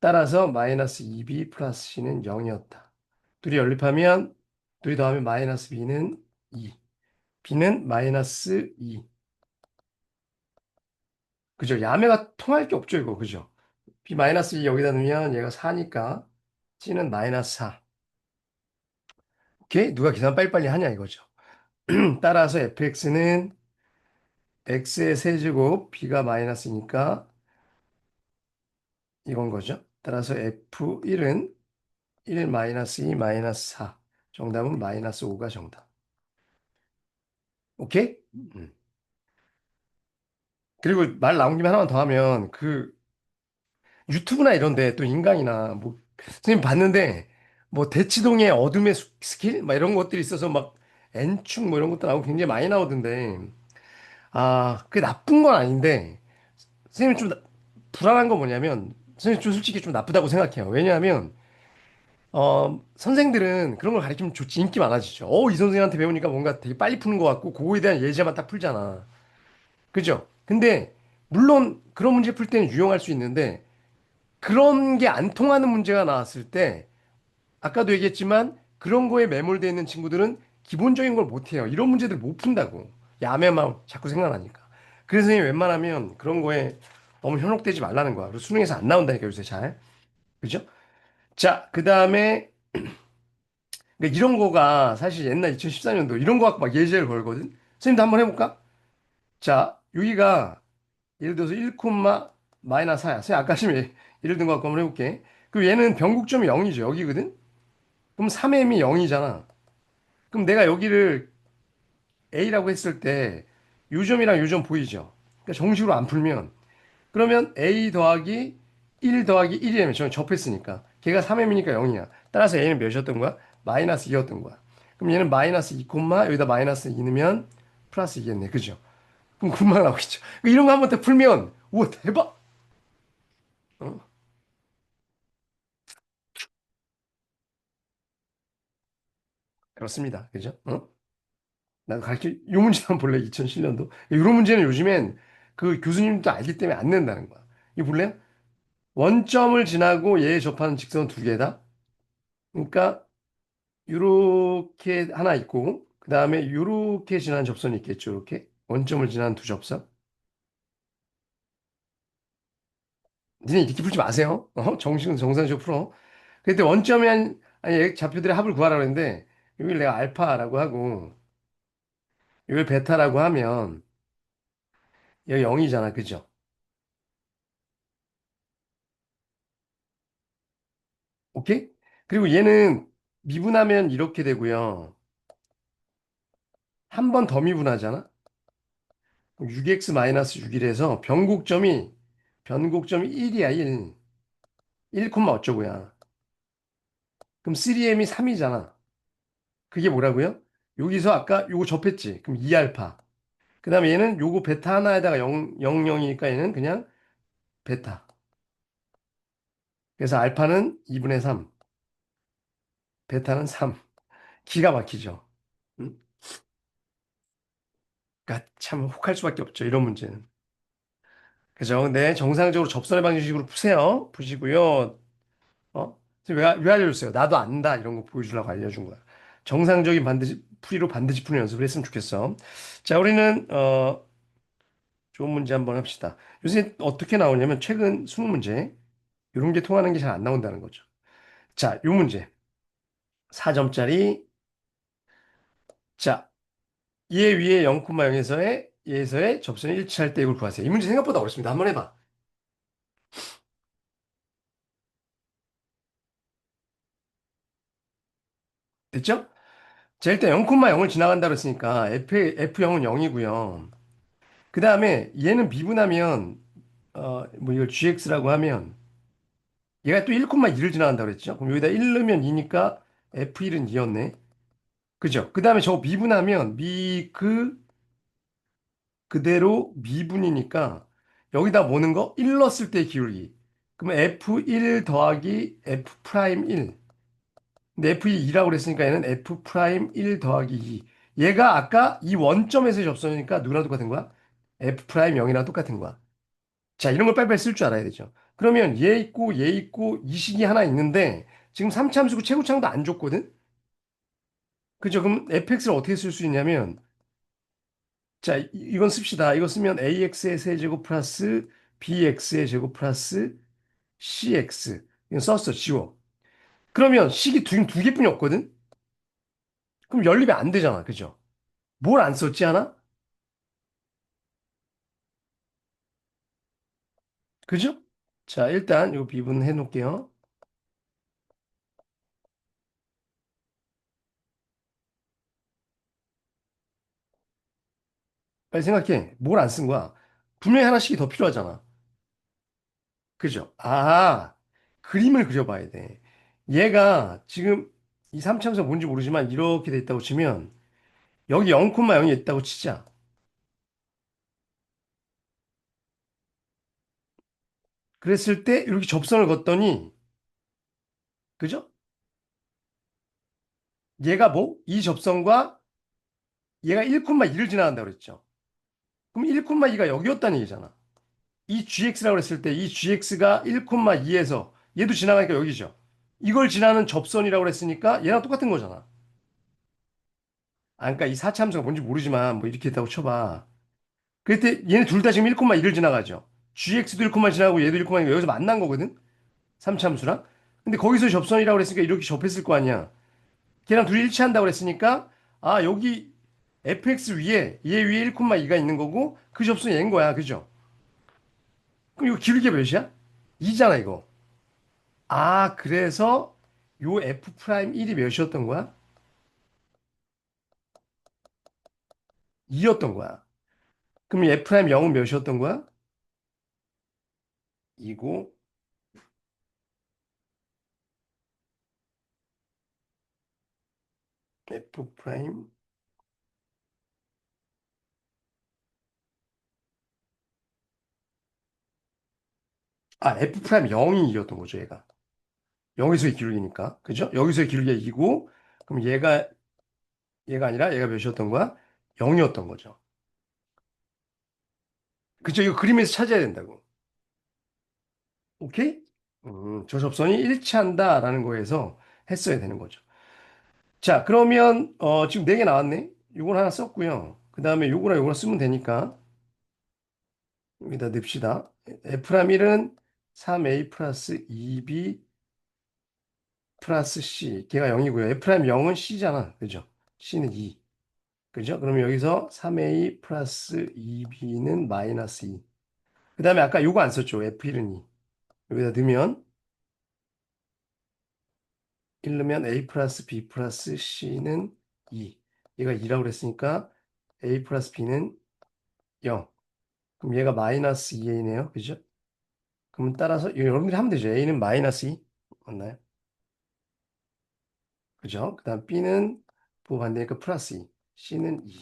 따라서 마이너스 2b 플러스 c는 0이었다. 둘이 연립하면 둘이 더하면 마이너스 b는 2. b는 마이너스 2. 그죠? 야매가 통할 게 없죠, 이거. 그죠? b 마이너스 2 여기다 넣으면 얘가 4니까 c는 마이너스 4. 오케이? 누가 계산 빨리빨리 하냐 이거죠. 따라서 fx는 x의 세제곱 b가 마이너스니까 이건 거죠. 따라서 F1은 1 마이너스 2 마이너스 4. 정답은 마이너스 5가 정답. 오케이? 그리고 말 나온 김에 하나만 더 하면 그 유튜브나 이런데 또 인강이나 뭐 선생님 봤는데 뭐 대치동의 어둠의 스킬 막 이런 것들이 있어서 막 N축 뭐 이런 것도 나오고 굉장히 많이 나오던데 아 그게 나쁜 건 아닌데 선생님 좀 불안한 건 뭐냐면 선생님 좀 솔직히 좀 나쁘다고 생각해요. 왜냐하면 선생들은 그런 걸 가르치면 좋지, 인기 많아지죠. 이 선생한테 배우니까 뭔가 되게 빨리 푸는 것 같고, 그거에 대한 예제만 딱 풀잖아. 그죠? 근데, 물론 그런 문제 풀 때는 유용할 수 있는데, 그런 게 안 통하는 문제가 나왔을 때, 아까도 얘기했지만, 그런 거에 매몰되어 있는 친구들은 기본적인 걸 못해요. 이런 문제들 못 푼다고. 야매만 자꾸 생각나니까. 그래서 선생님 웬만하면 그런 거에 너무 현혹되지 말라는 거야. 그리고 수능에서 안 나온다니까, 요새 잘. 그죠? 자, 그 다음에, 그러니까 이런 거가 사실 옛날 2014년도 이런 거 갖고 막 예제를 걸거든. 선생님도 한번 해볼까? 자, 여기가 예를 들어서 1, 마이너스 4야. 선생님 아까 지금 예를 든 거 갖고 한번 해볼게. 그럼 얘는 변곡점이 0이죠. 여기거든? 그럼 3m이 0이잖아. 그럼 내가 여기를 A라고 했을 때 요점이랑 요점 보이죠? 그러니까 정식으로 안 풀면 그러면 A 더하기 1 더하기 1이라면 저는 접했으니까 걔가 3m이니까 0이야. 따라서 A는 몇이었던 거야? 마이너스 2였던 거야. 그럼 얘는 마이너스 2, 여기다 마이너스 2 넣으면 플러스 2겠네. 그죠? 그럼 금방 나오겠죠. 이런 거 한번 더 풀면 우와 대박! 어? 그렇습니다. 그죠? 나도 가르쳐 요 문제 한번 볼래? 2007년도. 이런 문제는 요즘엔 그 교수님도 알기 때문에 안 낸다는 거야. 이거 볼래요? 원점을 지나고 얘에 접하는 직선 두 개다. 그러니까 요렇게 하나 있고 그 다음에 요렇게 지나는 접선이 있겠죠. 이렇게 원점을 지나는 두 접선. 니네 이렇게 풀지 마세요. 정식은 정상적으로 풀어. 그때 원점이 아니 좌표들의 합을 구하라고 했는데 여기를 내가 알파라고 하고 여기를 베타라고 하면 여기 0이잖아. 그죠? 오케이? 그리고 얘는 미분하면 이렇게 되고요. 한 번 더 미분하잖아? 6x-6이라서 변곡점이 1이야, 1. 1, 어쩌고야. 그럼 3m이 3이잖아. 그게 뭐라고요? 여기서 아까 요거 접했지? 그럼 2알파. 그 다음에 얘는 요거 베타 하나에다가 0, 0, 0이니까 얘는 그냥 베타. 그래서 알파는 2분의 3, 베타는 3. 기가 막히죠? 음? 그러니까 참 혹할 수밖에 없죠, 이런 문제는. 그죠? 근데 정상적으로 접선의 방정식으로 푸세요. 푸시고요. 왜 알려줬어요? 나도 안다. 이런 거 보여주려고 알려준 거야. 정상적인 풀이로 반드시 푸는 연습을 했으면 좋겠어. 자, 우리는, 좋은 문제 한번 합시다. 요새 어떻게 나오냐면, 최근 수능 문제, 이런 게 통하는 게 잘 안 나온다는 거죠. 자, 요 문제. 4점짜리. 자, 얘 위에 0,0에서의, 얘에서의 접선이 일치할 때 이걸 구하세요. 이 문제 생각보다 어렵습니다. 한번 해봐. 됐죠? 자, 일단 0,0을 지나간다고 했으니까 F0은 0이고요. 그 다음에 얘는 미분하면 뭐 이걸 gx라고 하면 얘가 또 1,2를 지나간다고 그랬죠? 그럼 여기다 1 넣으면 2니까 f1은 2였네. 그죠? 그 다음에 저거 미분하면 그대로 미분이니까 여기다 뭐는 거? 1 넣었을 때 기울기. 그러면 f1 더하기 f 프라임 1. 근데 f1이 2라고 그랬으니까 얘는 f 프라임 1 더하기 2. 얘가 아까 이 원점에서 접선이니까 누구랑 똑같은 거야? f 프라임 0이랑 똑같은 거야. 자, 이런 걸 빨리빨리 쓸 줄 알아야 되죠. 그러면 얘 있고 이 식이 하나 있는데 지금 3참수고 최고차항도 안 줬거든? 그죠? 그럼 fx를 어떻게 쓸 수 있냐면 자, 이건 씁시다. 이거 쓰면 ax의 세제곱 플러스 bx의 제곱 플러스 cx. 이건 썼어. 지워. 그러면 식이 두 개뿐이 없거든? 그럼 연립이 안 되잖아. 그죠? 뭘 안 썼지 하나? 그죠? 자, 일단 이거 비분 해 놓을게요. 빨리 생각해. 뭘 안 쓴 거야? 분명히 하나씩이 더 필요하잖아. 그죠? 그림을 그려봐야 돼. 얘가 지금 이 삼참선 뭔지 모르지만 이렇게 돼 있다고 치면 여기 0,0이 있다고 치자. 그랬을 때 이렇게 접선을 걷더니 그죠? 얘가 뭐? 이 접선과 얘가 1,2를 지나간다고 그랬죠. 그럼 1,2가 여기였다는 얘기잖아. 이 gx라고 그랬을 때 이 gx가 1,2에서 얘도 지나가니까 여기죠. 이걸 지나는 접선이라고 그랬으니까 얘랑 똑같은 거잖아. 그러니까 이 사참수가 뭔지 모르지만 뭐 이렇게 했다고 쳐봐. 그때 얘네 둘 다 지금 1,1을 지나가죠. GX도 1,1 지나가고 얘도 1,1이고 여기서 만난 거거든. 삼참수랑. 근데 거기서 접선이라고 그랬으니까 이렇게 접했을 거 아니야. 걔랑 둘이 일치한다고 그랬으니까 여기 fx 위에 얘 위에 1,2가 있는 거고 그 접선이 얘인 거야. 그죠? 그럼 이거 기울기가 몇이야? 2잖아 이거. 그래서 요 f 프라임 1이 몇이었던 거야? 2였던 거야. 그럼 이 f 프라임 0은 몇이었던 거야? 2고 f 프라임 f 프라임 0이 이겼던 거죠, 얘가. 여기서의 기울기니까. 그죠? 여기서의 기울기가 2고, 그럼 얘가 아니라 얘가 몇이었던 거야? 0이었던 거죠. 그죠? 이거 그림에서 찾아야 된다고. 오케이? 저 접선이 일치한다라는 거에서 했어야 되는 거죠. 자, 그러면, 지금 4개 나왔네? 요걸 하나 썼고요. 그 다음에 요거랑 요거랑 쓰면 되니까, 여기다 냅시다. F람 1은 3A 플러스 2B 플러스 C. 걔가 0이고요. F람 0은 C잖아. 그죠? C는 2. 그죠? 그러면 여기서 3A 플러스 2B는 마이너스 2. 그 다음에 아까 요거 안 썼죠? F1은 2. 여기다 넣으면 이르면 a 플러스 b 플러스 c는 2. 얘가 2라고 그랬으니까 a 플러스 b는 0. 그럼 얘가 마이너스 2a네요. 그죠? 그럼 따라서 이거 여러분들이 하면 되죠. a는 마이너스 2. 맞나요? 그죠? 그 다음 b는 부호 반대니까 플러스 2. c는 2.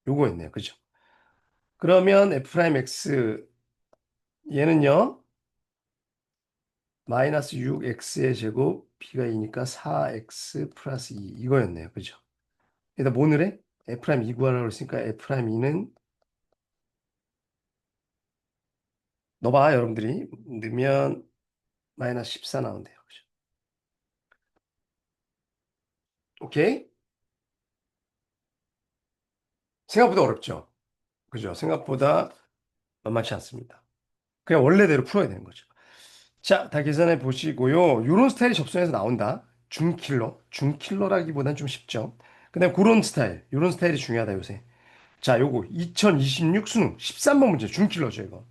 요거였네요. 그죠? 그러면 f'x 얘는요. 마이너스 6x의 제곱 b가 2니까 4x 플러스 2 이거였네요. 그죠? 일단 뭐 넣으래? F'2 구하라고 했으니까 F'2는 넣어봐 여러분들이 넣으면 마이너스 14 나온대요. 그죠? 오케이? 생각보다 어렵죠? 그죠? 생각보다 만만치 않습니다. 그냥 원래대로 풀어야 되는 거죠. 자, 다 계산해 보시고요. 요런 스타일이 접선에서 나온다. 준킬러. 준킬러라기보단 좀 쉽죠. 그다음에 그런 스타일. 요런 스타일이 중요하다 요새. 자, 요거 2026 수능 13번 문제 준킬러죠, 이거.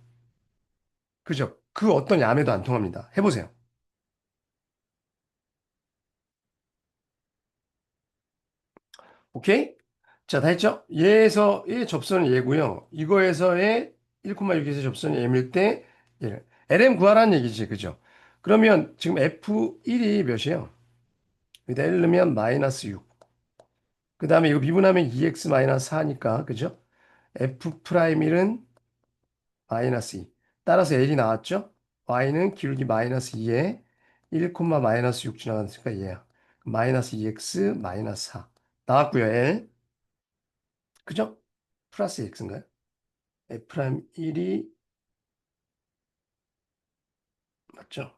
그죠? 그 어떤 야매도 안 통합니다. 해보세요. 오케이? 자, 다 했죠? 얘에서의 접선은 얘고요. 이거에서의 1,6에서 접선이 m일 때 얘를 lm 구하라는 얘기지, 그죠? 그러면 지금 f1이 몇이에요? 여기다 1 넣으면 마이너스 6. 그 다음에 이거 미분하면 2x 마이너스 4니까, 그죠? f 프라임 1은 마이너스 2. 따라서 l이 나왔죠? y는 기울기 마이너스 2에 1, 마이너스 6 지나갔으니까 얘야. 마이너스 2x 마이너스 4. 나왔고요, l. 그죠? 플러스 x인가요? F' 1이 맞죠?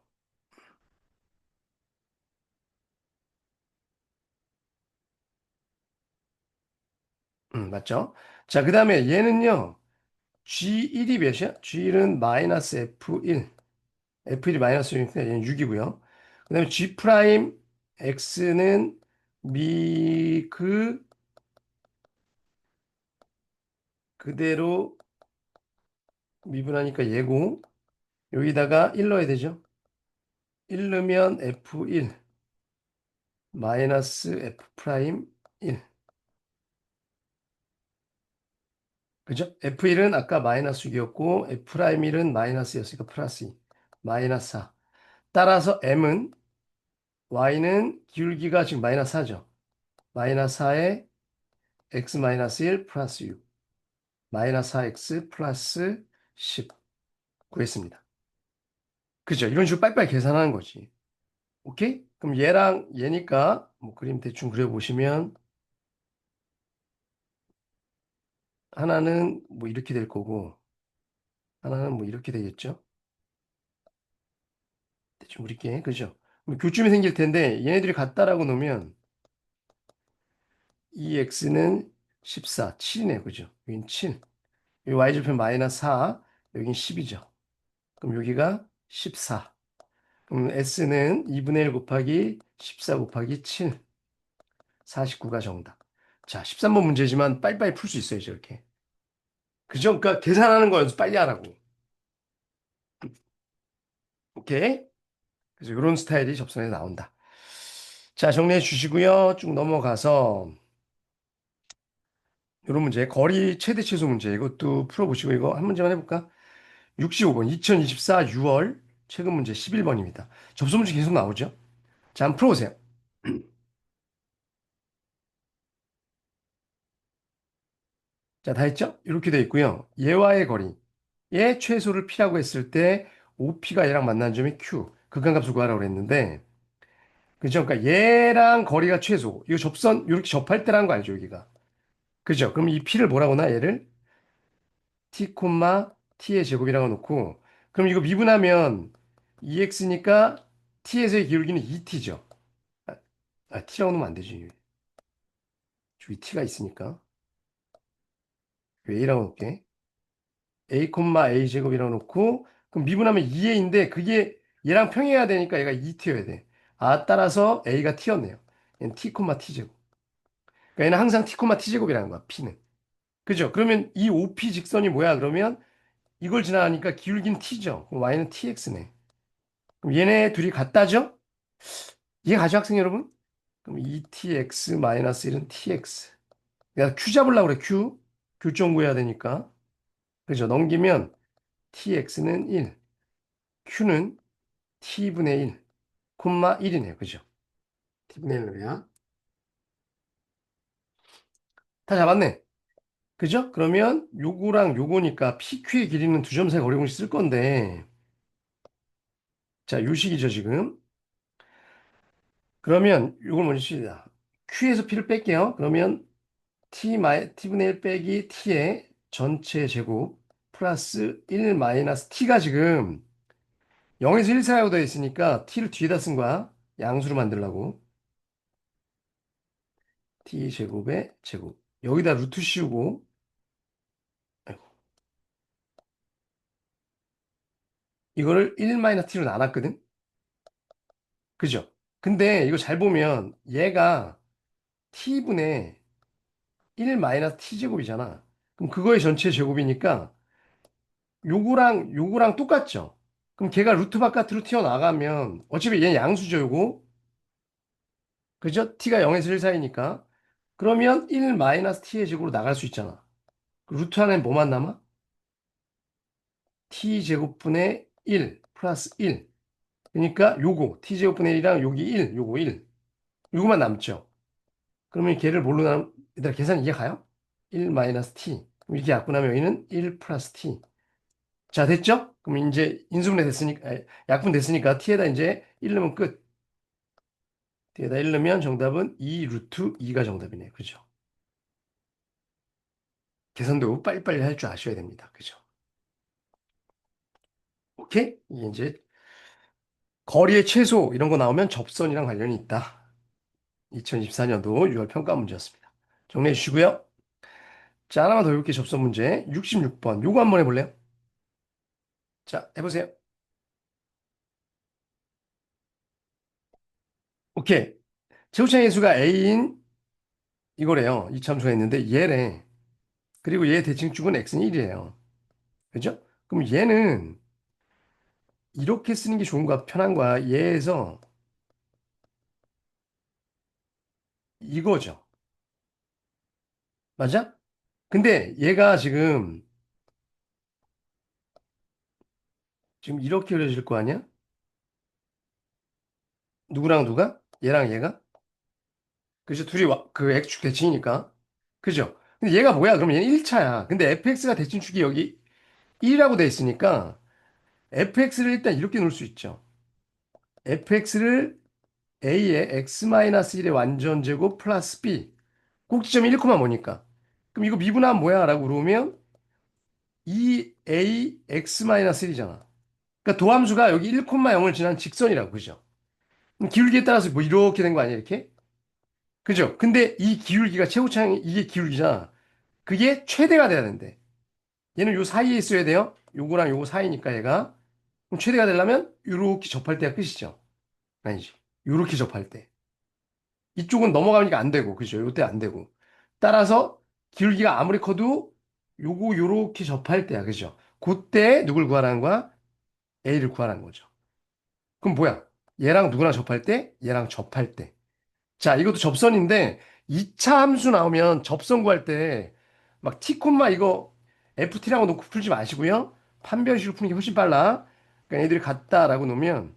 맞죠? 자, 그 다음에 얘는요. G1이 몇이야? G1은 마이너스 F1. F1이 마이너스 6이니까 얘는 6이고요. 그 다음에 G 프라임 X는 그대로 미분하니까 얘고 여기다가 1 넣어야 되죠? 1 넣으면 F1 마이너스 F 프라임 1. 그죠? F1은 아까 마이너스 6이었고 F'1은 마이너스였으니까 플러스 2. 마이너스 4. 따라서 M은 Y는 기울기가 지금 마이너스 4죠. 마이너스 4에 X 마이너스 1 플러스 6. 마이너스 4X 플러스 10 구했습니다. 그죠? 이런 식으로 빨리빨리 계산하는 거지. 오케이? 그럼 얘랑 얘니까 뭐 그림 대충 그려보시면 하나는 뭐 이렇게 될 거고 하나는 뭐 이렇게 되겠죠? 대충 그릴게. 그죠? 그럼 교점이 생길 텐데 얘네들이 같다라고 놓으면 이 x는 14, 7이네요. 그죠? 여긴 7. 이 y절편 마이너스 4, 여긴 10이죠. 그럼 여기가 14. 그럼 s는 2분의 1 곱하기 14 곱하기 7, 49가 정답. 자, 13번 문제지만 빨리빨리 풀 수 있어요, 저렇게. 그죠? 그러니까 계산하는 거 연습 빨리 하라고. 오케이? 그래서 이런 스타일이 접선에 나온다. 자, 정리해 주시고요. 쭉 넘어가서 이런 문제, 거리 최대 최소 문제 이것도 풀어보시고 이거 한 문제만 해볼까? 65번, 2024 6월 최근 문제 11번입니다. 접수 문제 계속 나오죠? 자, 한번 풀어보세요. 자, 다 했죠? 이렇게 돼 있고요. 얘와의 거리, 얘 최소를 P라고 했을 때 OP가 얘랑 만나는 점이 Q, 극한값을 구하라고 그랬는데, 그죠? 그러니까 얘랑 거리가 최소, 이거 접선 이렇게 접할 때라는 거 알죠, 여기가? 그죠? 그럼 이 P를 뭐라고나 얘를 T, T의 제곱이라고 놓고, 그럼 이거 미분하면 2x니까 T에서의 기울기는 2T죠. T라고 놓으면 안 되지. 저기 T가 있으니까. A라고 놓을게. A, A 제곱이라고 놓고, 그럼 미분하면 2A인데, 그게 얘랑 평행해야 되니까 얘가 2T여야 돼. 따라서 A가 T였네요. 얘는 T, T 제곱. 그러니까 얘는 항상 T, T 제곱이라는 거야, P는. 그죠? 그러면 이 OP 직선이 뭐야? 그러면 이걸 지나가니까 기울기는 T죠. 그럼 Y는 TX네. 그럼 얘네 둘이 같다죠? 이해 가죠, 학생 여러분? 그럼 2tx 마이너스 1은 tx. 내가 q 잡으려고 그래, q. 교점 구해야 되니까. 그죠? 넘기면 tx는 1, q는 t분의 1, 콤마 1이네요. 그죠? t분의 1로야. 다 잡았네. 그죠? 그러면 요거랑 요거니까 PQ의 길이는 두 점 사이 거리 공식 쓸 건데, 자, 요식이죠, 지금. 그러면 요걸 먼저 씁니다. Q에서 P를 뺄게요. 그러면 T분의 1 빼기 T의 전체 제곱 플러스 1 마이너스 T가 지금 0에서 1 사이로 되어 있으니까 T를 뒤에다 쓴 거야. 양수로 만들려고. T 제곱의 제곱. 여기다 루트 씌우고, 아이고, 이거를 1 마이너스 T로 나눴거든? 그죠? 근데 이거 잘 보면 얘가 T분의 1 마이너스 T제곱이잖아. 그럼 그거의 전체 제곱이니까 요거랑 똑같죠? 그럼 걔가 루트 바깥으로 튀어나가면 어차피 얘는 양수죠, 요거. 그죠? T가 0에서 1 사이니까. 그러면 1 마이너스 T의 제곱으로 나갈 수 있잖아. 그 루트 안에 뭐만 남아? T제곱분의 1 플러스 1. 그러니까 요거 T제곱분의 1이랑 여기 1, 요거 1. 요거만 남죠. 그러면 걔를 뭘로 얘들아 계산 이해 가요? 1 마이너스 t. 그럼 이렇게 약분하면 여기는 1 플러스 t. 자, 됐죠? 그럼 이제 인수분해 됐으니까, 약분 됐으니까 t에다 이제 1 넣으면 끝. t에다 1 넣으면 정답은 2 루트 2가 정답이네요. 그죠? 계산도 빨리빨리 할 줄 아셔야 됩니다. 그죠? 오케이? 이게 이제 거리의 최소 이런 거 나오면 접선이랑 관련이 있다. 2024년도 6월 평가 문제였습니다. 정리해 주시고요. 자, 하나만 더 해볼게요. 접선 문제. 66번. 요거 한번 해볼래요? 자, 해보세요. 오케이. 최우창의 수가 A인 이거래요. 이참수가 있는데 얘래. 그리고 얘 대칭축은 X는 1이에요. 그죠? 그럼 얘는 이렇게 쓰는 게 좋은 거야? 편한 거야? 얘에서 이거죠. 맞아? 근데 얘가 지금 이렇게 그려질 거 아니야? 누구랑 누가? 얘랑 얘가? 그죠? 둘이 그 X축 대칭이니까. 그죠? 근데 얘가 뭐야? 그럼 얘는 1차야. 근데 fx가 대칭축이 여기 1이라고 돼 있으니까 fx를 일단 이렇게 놓을 수 있죠. fx를 a의 x-1의 완전제곱 플러스 b 꼭지점이 1, 뭐니까 그럼 이거 미분하면 뭐야? 라고 물으면 2a x-1이잖아. 그러니까 도함수가 여기 1, 0을 지난 직선이라고. 그죠? 그럼 기울기에 따라서 뭐 이렇게 된 거 아니야? 이렇게? 그죠? 근데 이 기울기가 최고창이 이게 기울기잖아. 그게 최대가 돼야 된대. 얘는 요 사이에 있어야 돼요. 요거랑 요거 사이니까 얘가. 그럼 최대가 되려면 요렇게 접할 때가 끝이죠. 아니지. 요렇게 접할 때. 이쪽은 넘어가니까 안 되고, 그죠? 요때 안 되고. 따라서 기울기가 아무리 커도 요거 요렇게 접할 때야, 그죠? 그때 누굴 구하라는 거야? A를 구하라는 거죠. 그럼 뭐야? 얘랑 누구랑 접할 때? 얘랑 접할 때. 자, 이것도 접선인데 2차 함수 나오면 접선 구할 때 막 T 콤마 이거 FT라고 놓고 풀지 마시고요. 판별식으로 푸는 게 훨씬 빨라. 그러니까 애들이 같다라고 놓으면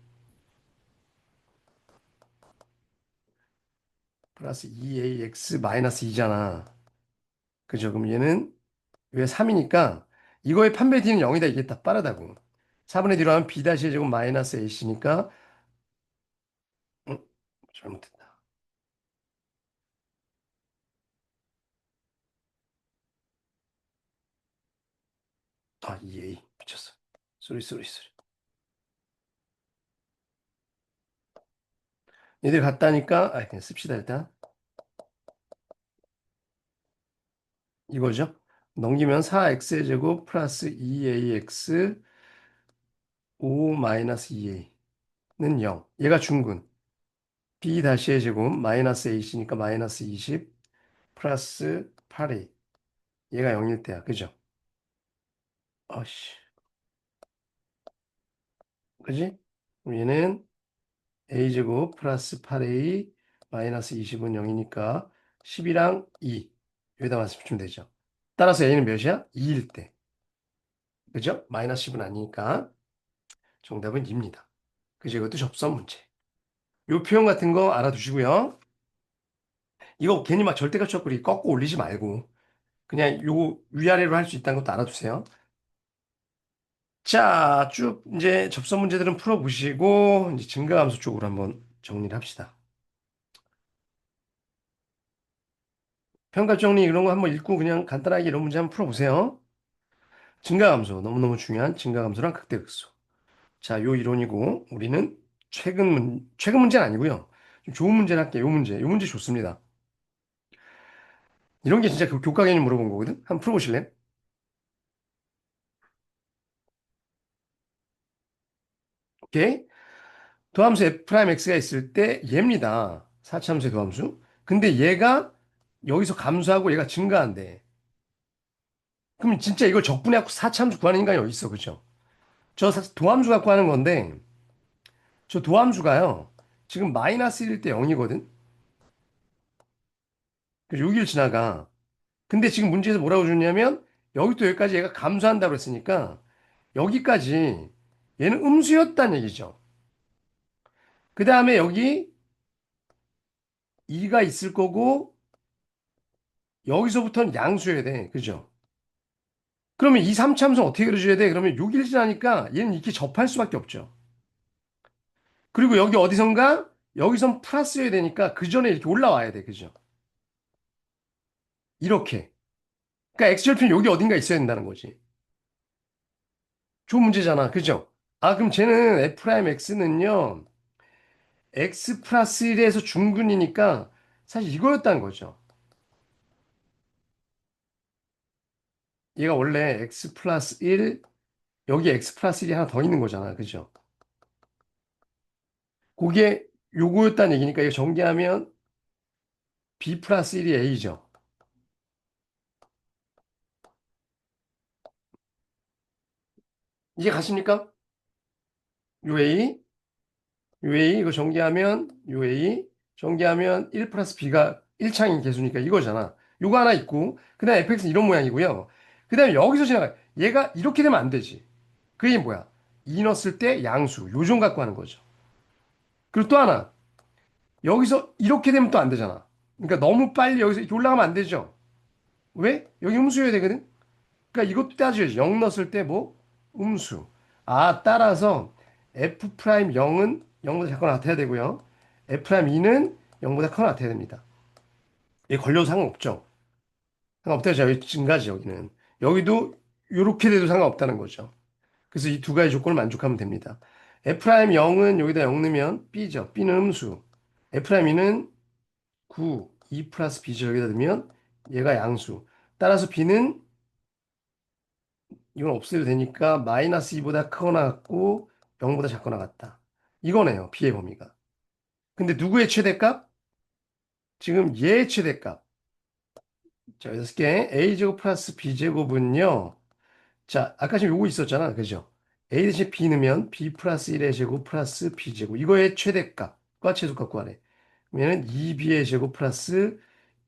플러스 2AX 마이너스 2잖아. 그죠? 그럼 얘는 왜 3이니까 이거의 판별 D는 0이다. 이게 다 빠르다고. 4분의 D로 하면 B 다시 제곱 마이너스 AC니까 응? 잘못했다. 아, 2A 미쳤어. 쏘리. 얘들 같다니까 그냥 씁시다 일단. 이거죠. 넘기면 4x의 제곱 플러스 2ax 5 마이너스 2a는 0. 얘가 중근. b 다시의 제곱 마이너스 a시니까 마이너스 20 플러스 8a. 얘가 0일 때야. 그죠? 어씨. 그지? 그럼 얘는 a제곱 플러스 8a 마이너스 20은 0이니까 10이랑 2. 여기다 맞추면 되죠. 따라서 a는 몇이야? 2일 때. 그죠? 마이너스 10은 아니니까 정답은 2입니다. 그죠? 이것도 접선 문제. 요 표현 같은 거 알아두시고요. 이거 괜히 막 절대값 그리 꺾고 올리지 말고 그냥 요 위아래로 할 수 있다는 것도 알아두세요. 자, 쭉 이제 접선 문제들은 풀어보시고 이제 증가함수 쪽으로 한번 정리를 합시다. 평가 정리 이런 거 한번 읽고 그냥 간단하게 이런 문제 한번 풀어보세요. 증가함수 너무너무 중요한 증가함수랑 극대극소. 자, 요 이론이고 우리는 최근 문제는 아니고요. 좀 좋은 문제를 할게요. 요 문제 좋습니다. 이런 게 진짜 교과 개념 물어본 거거든. 한번 풀어보실래요? 오케이. 도함수 f'x가 있을 때 얘입니다. 사차함수의 도함수. 근데 얘가 여기서 감소하고 얘가 증가한대. 그럼 진짜 이걸 적분해갖고 사차함수 구하는 인간이 어디 있어, 그죠? 도함수 갖고 하는 건데 저 도함수가요. 지금 마이너스 1일 때 0이거든. 그래서 여기를 지나가. 근데 지금 문제에서 뭐라고 줬냐면 여기부터 여기까지 얘가 감소한다고 했으니까 여기까지 얘는 음수였다는 얘기죠. 그 다음에 여기 2가 있을 거고 여기서부터는 양수여야 돼. 그죠? 그러면 이 삼차함수 어떻게 그려줘야 돼? 그러면 6일 지나니까 얘는 이렇게 접할 수밖에 없죠. 그리고 여기 어디선가 여기선 플러스여야 되니까 그 전에 이렇게 올라와야 돼. 그죠? 이렇게. 그러니까 x절편 여기 어딘가 있어야 된다는 거지. 좋은 문제잖아. 그죠? 아, 그럼 쟤는 f'x는요. x 플러스 1에서 중근이니까 사실 이거였다는 거죠. 얘가 원래 x 플러스 1, 여기 x 플러스 1이 하나 더 있는 거잖아. 그죠? 그게 요거였다는 얘기니까 이거 전개하면 b 플러스 1이 a죠. 이게 가십니까? 요 a, 요 a 이거 전개하면 요 a 전개하면 1 플러스 b가 1창인 개수니까 이거잖아. 요거 하나 있고 그다음에 fx는 이런 모양이고요. 그다음에 여기서 지나가. 얘가 이렇게 되면 안 되지. 그게 뭐야? 2 넣었을 때 양수. 요정 갖고 하는 거죠. 그리고 또 하나. 여기서 이렇게 되면 또 안 되잖아. 그러니까 너무 빨리 여기서 이렇게 올라가면 안 되죠. 왜? 여기 음수여야 되거든. 그러니까 이것도 따져야지. 0 넣었을 때 뭐? 음수. 아, 따라서 f 프라임 0은 0보다 작거나 같아야 되고요. f 프라임 2는 0보다 크거나 같아야 됩니다. 이게 걸려도 상관없죠. 상관없다죠. 여기 증가지, 여기는. 여기도 이렇게 돼도 상관없다는 거죠. 그래서 이 두 가지 조건을 만족하면 됩니다. F'0은 여기다 0 넣으면 B죠. B는 음수. F'2는 9, 2 플러스 B죠. 여기다 넣으면 얘가 양수. 따라서 B는 이건 없애도 되니까 마이너스 2보다 크거나 같고 0보다 작거나 같다. 이거네요. B의 범위가. 근데 누구의 최대값? 지금 얘의 최대값. 자, 여섯 개 A제곱 플러스 B제곱은요. 자, 아까 지금 요거 있었잖아. 그죠? A 대신 B 넣으면 B 플러스 1의 제곱 플러스 B 제곱. 이거의 최대값과 최소값 구하래. 그러면 2B의 제곱 플러스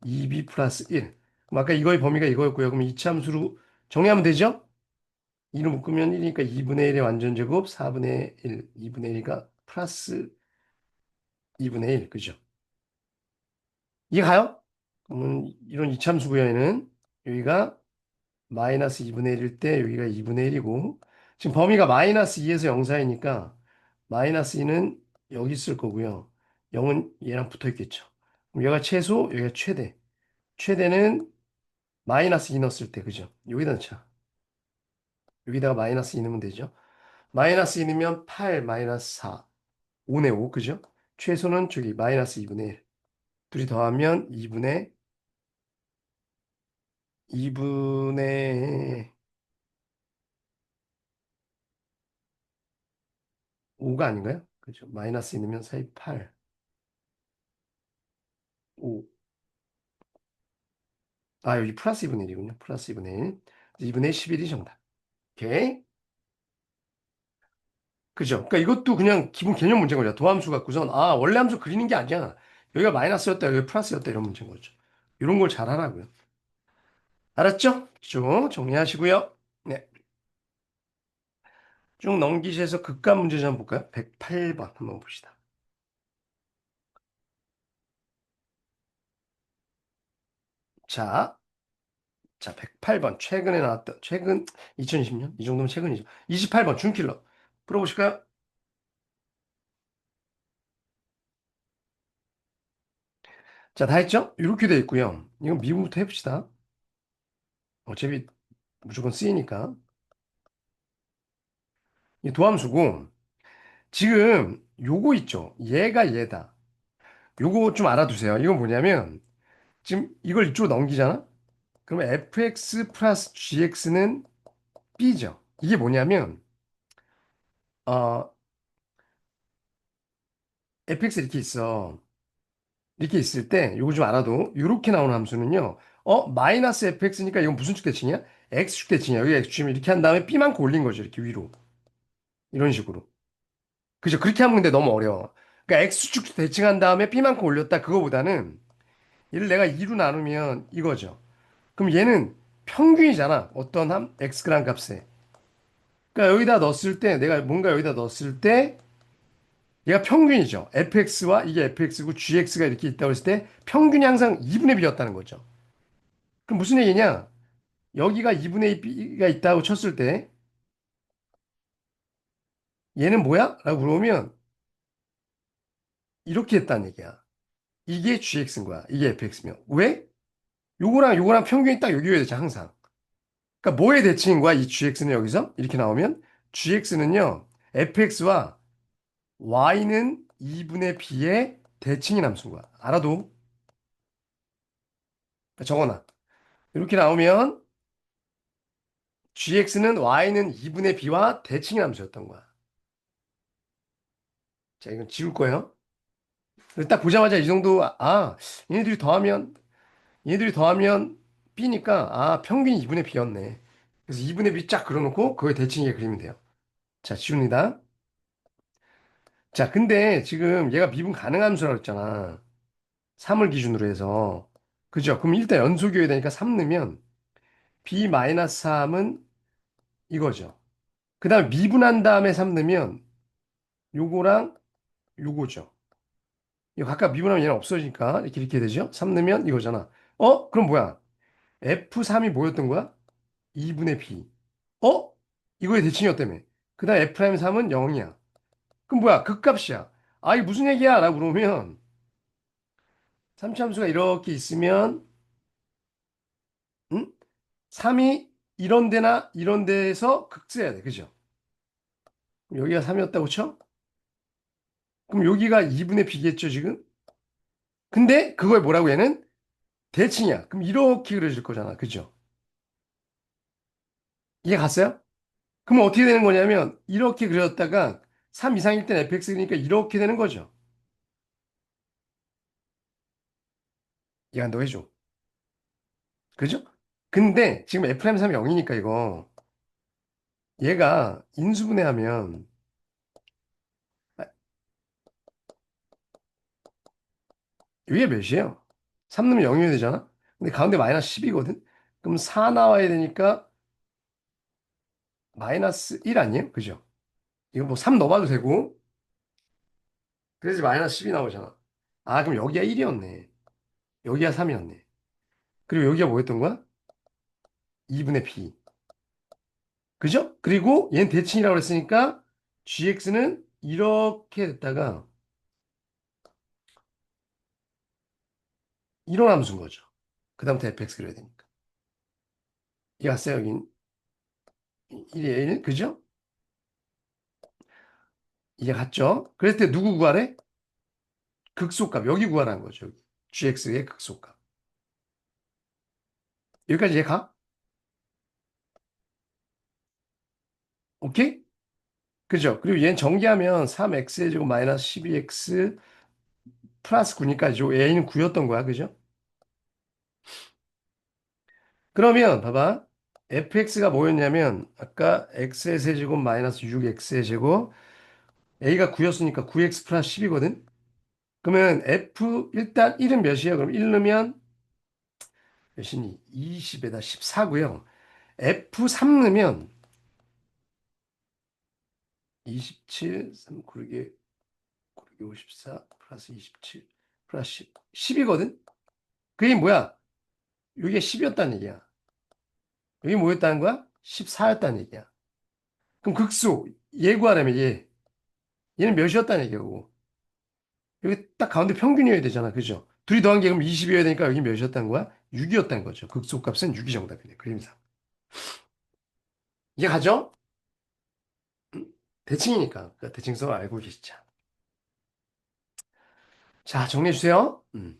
2B 플러스 1. 그럼 아까 이거의 범위가 이거였고요. 그럼 이차함수로 정리하면 되죠? 2로 묶으면 1이니까 2분의 1의 완전 제곱, 4분의 1, 2분의 1이니까 플러스 2분의 1. 그죠? 이해 가요? 그러면 이런 이차함수 구현에는 여기가 마이너스 2분의 1일 때 여기가 2분의 1이고 지금 범위가 마이너스 2에서 0 사이니까 마이너스 2는 여기 있을 거고요. 0은 얘랑 붙어 있겠죠. 그럼 여기가 최소, 여기가 최대. 최대는 마이너스 2 넣었을 때, 그죠? 여기다 넣자. 여기다가 마이너스 2 넣으면 되죠. 마이너스 2 넣으면 8, 마이너스 4, 5네 5, 그죠? 최소는 저기 마이너스 2분의 1. 둘이 더하면 2분의 5가 아닌가요? 그죠? 마이너스 2 넣으면 사이 8, 5. 아, 여기 플러스 2분의 1이군요. 플러스 2분의 1. 2분의 11이 정답. 오케이. 그죠? 그러니까 이것도 그냥 기본 개념 문제인 거죠. 도함수 갖고선, 아, 원래 함수 그리는 게 아니야. 여기가 마이너스였다, 여기가 플러스였다 이런 문제인 거죠. 이런 걸 잘 하라고요. 알았죠? 쭉 정리하시고요. 네. 쭉 넘기셔서 극과 문제 좀 볼까요? 108번 한번 봅시다. 자, 자, 108번. 최근에 나왔던, 최근 2020년? 이 정도면 최근이죠. 28번 준킬러. 풀어보실까요? 자, 다 했죠? 이렇게 돼 있고요. 이건 미분부터 해봅시다. 어차피 무조건 쓰이니까. 이 도함수고, 지금 요거 있죠? 얘가 얘다. 요거 좀 알아두세요. 이건 뭐냐면, 지금 이걸 이쪽으로 넘기잖아? 그러면 fx 플러스 gx는 b죠. 이게 뭐냐면, 어, fx 이렇게 있어. 이렇게 있을 때 요거 좀 알아도 이렇게 나오는 함수는요. 마이너스 fx니까 이건 무슨 축대칭이야? x축 대칭이야. 여기 x축이면 이렇게 한 다음에 b만큼 올린 거죠. 이렇게 위로. 이런 식으로. 그죠? 그렇게 하면 근데 너무 어려워. 그러니까 x축 대칭한 다음에 b만큼 올렸다. 그거보다는 얘를 내가 2로 나누면 이거죠. 그럼 얘는 평균이잖아. 어떤 x라는 값에. 그러니까 여기다 넣었을 때 내가 뭔가 여기다 넣었을 때 얘가 평균이죠. fx와 이게 fx고 gx가 이렇게 있다고 했을 때 평균이 항상 2분의 b였다는 거죠. 그럼 무슨 얘기냐? 여기가 2분의 b가 있다고 쳤을 때 얘는 뭐야? 라고 물어보면 이렇게 했다는 얘기야. 이게 gx인 거야. 이게 fx면. 왜? 요거랑 평균이 딱 여기여야 되지 항상. 그러니까 뭐의 대칭인 거야? 이 gx는 여기서 이렇게 나오면 gx는요. fx와 y는 2분의 b의 대칭이 함수인 거야. 알아도 적어놔. 이렇게 나오면 gx는 y는 2분의 b와 대칭이 함수였던 거야. 자, 이건 지울 거예요. 딱 보자마자 이 정도, 얘네들이 더하면, 얘네들이 더하면 b니까, 평균이 2분의 b였네. 그래서 2분의 b 쫙 그려놓고, 그거에 대칭이 그리면 돼요. 자, 지웁니다. 자, 근데 지금 얘가 미분 가능한 수라고 했잖아. 3을 기준으로 해서. 그죠? 그럼 일단 연속이어야 되니까 3 넣으면, b-3은 이거죠. 그 다음에 미분한 다음에 3 넣으면, 요거랑 요거죠. 이거 각각 미분하면 얘는 없어지니까 이렇게 되죠? 3 넣으면 이거잖아. 그럼 뭐야? F3이 뭐였던 거야? 2분의 B. 어? 이거의 대칭이었다며. 그 다음 F'3은 0이야. 그럼 뭐야? 극값이야. 이게 무슨 얘기야? 라고 물으면 삼차함수가 이렇게 있으면 3이 이런 데나 이런 데에서 극세야 돼. 그죠? 그럼 여기가 3이었다고 쳐? 그럼 여기가 2분의 B겠죠, 지금? 근데 그걸 뭐라고 얘는? 대칭이야. 그럼 이렇게 그려질 거잖아. 그죠? 이해 갔어요? 그럼 어떻게 되는 거냐면 이렇게 그렸다가 3 이상일 땐 fx니까 이렇게 되는 거죠. 이해 간다고 해줘. 그죠? 근데 지금 F'3이 0이니까 이거 얘가 인수분해하면 아, 이게 몇이에요? 3 넣으면 0이어야 되잖아? 근데 가운데 마이너스 10이거든? 그럼 4 나와야 되니까 마이너스 1 아니에요? 그죠? 이거 뭐 3 넣어봐도 되고 그래서 마이너스 10이 나오잖아. 그럼 여기가 1이었네. 여기가 3이었네. 그리고 여기가 뭐였던 거야? 2분의 b. 그죠? 그리고 얘는 대칭이라고 그랬으니까 gx는 이렇게 됐다가 이런 함수인 거죠. 그 다음부터 fx 그려야 되니까. 이게 갔어요, 여긴. 1이에요, 1. 그죠? 이게 갔죠? 그랬을 때 누구 구하래? 극소값. 여기 구하라는 거죠. 여기. gx의 극소값. 여기까지 얘 가? 오케이? 그죠? 그리고 얘는 전개하면 3x의 제곱 마이너스 12x 플러스 9니까 a는 9였던 거야. 그죠? 그러면 봐봐. fx가 뭐였냐면 아까 x의 세제곱 마이너스 6x의 제곱 a가 9였으니까 9x 플러스 10이거든? 그러면 F 일단 1은 몇이에요? 그럼 1 넣으면 몇이니? 20에다 14고요. F3 넣으면 27, 3 곱하기 54 플러스 27 플러스 10, 10이거든? 그게 뭐야? 이게 10이었다는 얘기야. 여기 뭐였다는 거야? 14였다는 얘기야. 그럼 극소, 얘 구하려면 얘. 얘는 몇이었다는 얘기고. 여기 딱 가운데 평균이어야 되잖아. 그죠? 둘이 더한 게 그럼 20이어야 되니까 여기 몇이었다는 거야? 6이었다는 거죠. 극소값은 6이 정답이네. 그림상. 이게 가죠? 대칭이니까. 그 대칭성을 알고 계시죠. 자, 정리해 주세요. 이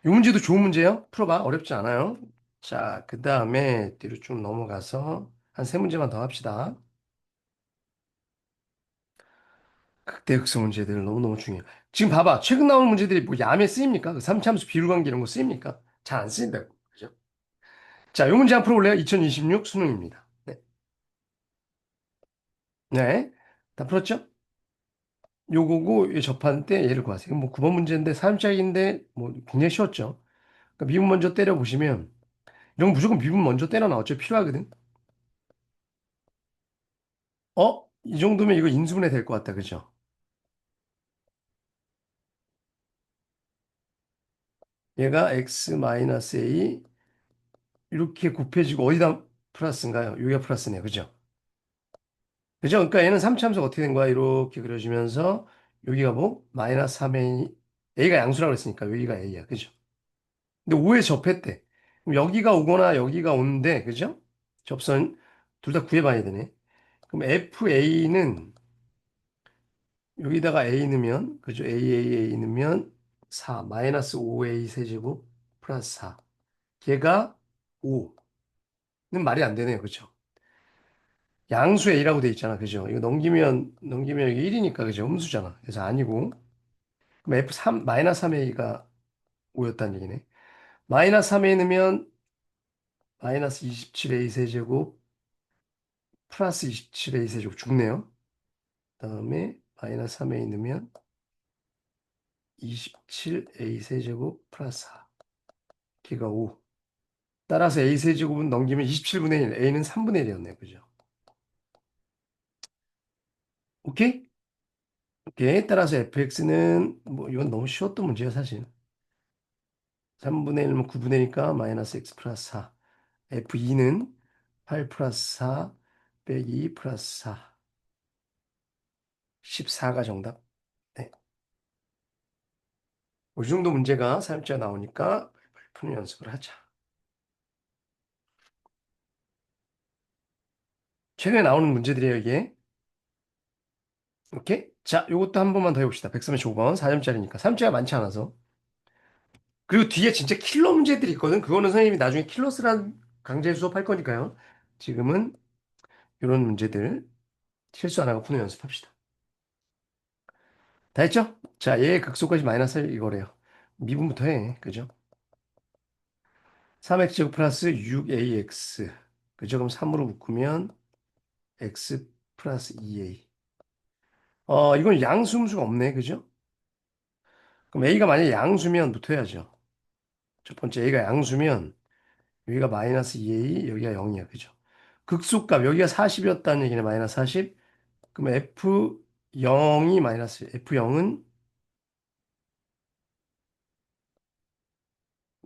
문제도 좋은 문제예요. 풀어봐. 어렵지 않아요. 자, 그 다음에 뒤로 쭉 넘어가서 한 세 문제만 더 합시다. 극대극소 문제들 너무너무 중요해요. 지금 봐봐. 최근 나오는 문제들이 뭐 야매 쓰입니까? 그 삼차함수 비율관계 이런 거 쓰입니까? 잘 안 쓰인다고. 그죠? 자, 이 문제 한번 풀어볼래요? 2026 수능입니다. 네. 네. 다 풀었죠? 요거고 접한 때 얘를 구하세요. 뭐 9번 문제인데 3차인데 뭐 굉장히 쉬웠죠. 그러니까 미분 먼저 때려 보시면 이런 거 무조건 미분 먼저 때려 나왔죠. 필요하거든. 이 정도면 이거 인수분해 될 것 같다. 그죠? 얘가 x-a 이렇게 곱해지고 어디다 플러스인가요? 여기가 플러스네요. 그죠? 그죠? 그러니까 얘는 3차함수가 어떻게 된 거야? 이렇게 그려주면서 여기가 뭐? 마이너스 3a a가 양수라고 했으니까 여기가 a야. 그죠? 근데 5에 접했대. 그럼 여기가 오거나 여기가 오는데 그죠? 접선 둘 다 구해봐야 되네. 그럼 FA는 여기다가 A 넣으면 그죠? A 넣으면 4 마이너스 5A 세제곱 플러스 4 걔가 5는 말이 안 되네요. 그죠? 양수 A라고 돼 있잖아. 그죠? 이거 넘기면 이게 1이니까 그죠? 음수잖아. 그래서 아니고 그럼 F3 마이너스 3A가 5였다는 얘기네. 마이너스 3A 넣으면 마이너스 27A 세제곱 플러스 27A 세제곱 죽네요. 그다음에 마이너스 3A 넣으면 27A 세제곱 플러스 4 걔가 5 따라서 A 세제곱은 넘기면 27분의 1 A는 3분의 1이었네요. 그죠? 오케이? 오케이. 따라서 fx는 뭐 이건 너무 쉬웠던 문제야 사실. 3분의 1은 9분의 1이니까 마이너스 x 플러스 4 f2는 8 플러스 4 빼기 2 플러스 4 14가 정답. 네. 뭐이 정도 문제가 사용자 나오니까 푸는 연습을 하자. 최근에 나오는 문제들이에요, 이게. 오케이? 자, 요것도 한 번만 더 해봅시다. 135번, 4점짜리니까. 3점가 많지 않아서. 그리고 뒤에 진짜 킬러 문제들이 있거든. 그거는 선생님이 나중에 킬러스란 강좌에 수업할 거니까요. 지금은 이런 문제들 실수 안 하고 푸는 연습합시다. 다 했죠? 자, 얘 극소까지 마이너스 이거래요. 미분부터 해. 그죠? 3x제곱 플러스 6ax. 그죠? 그럼 3으로 묶으면 x 플러스 2a. 이건 양수음수가 없네. 그죠? 그럼 a가 만약에 양수면 붙어야죠. 첫 번째 a가 양수면 여기가 마이너스 2a, 여기가 0이야. 그죠? 극소값, 여기가 40이었다는 얘기네. 마이너스 40. 그럼 F0이 마이너스, F0은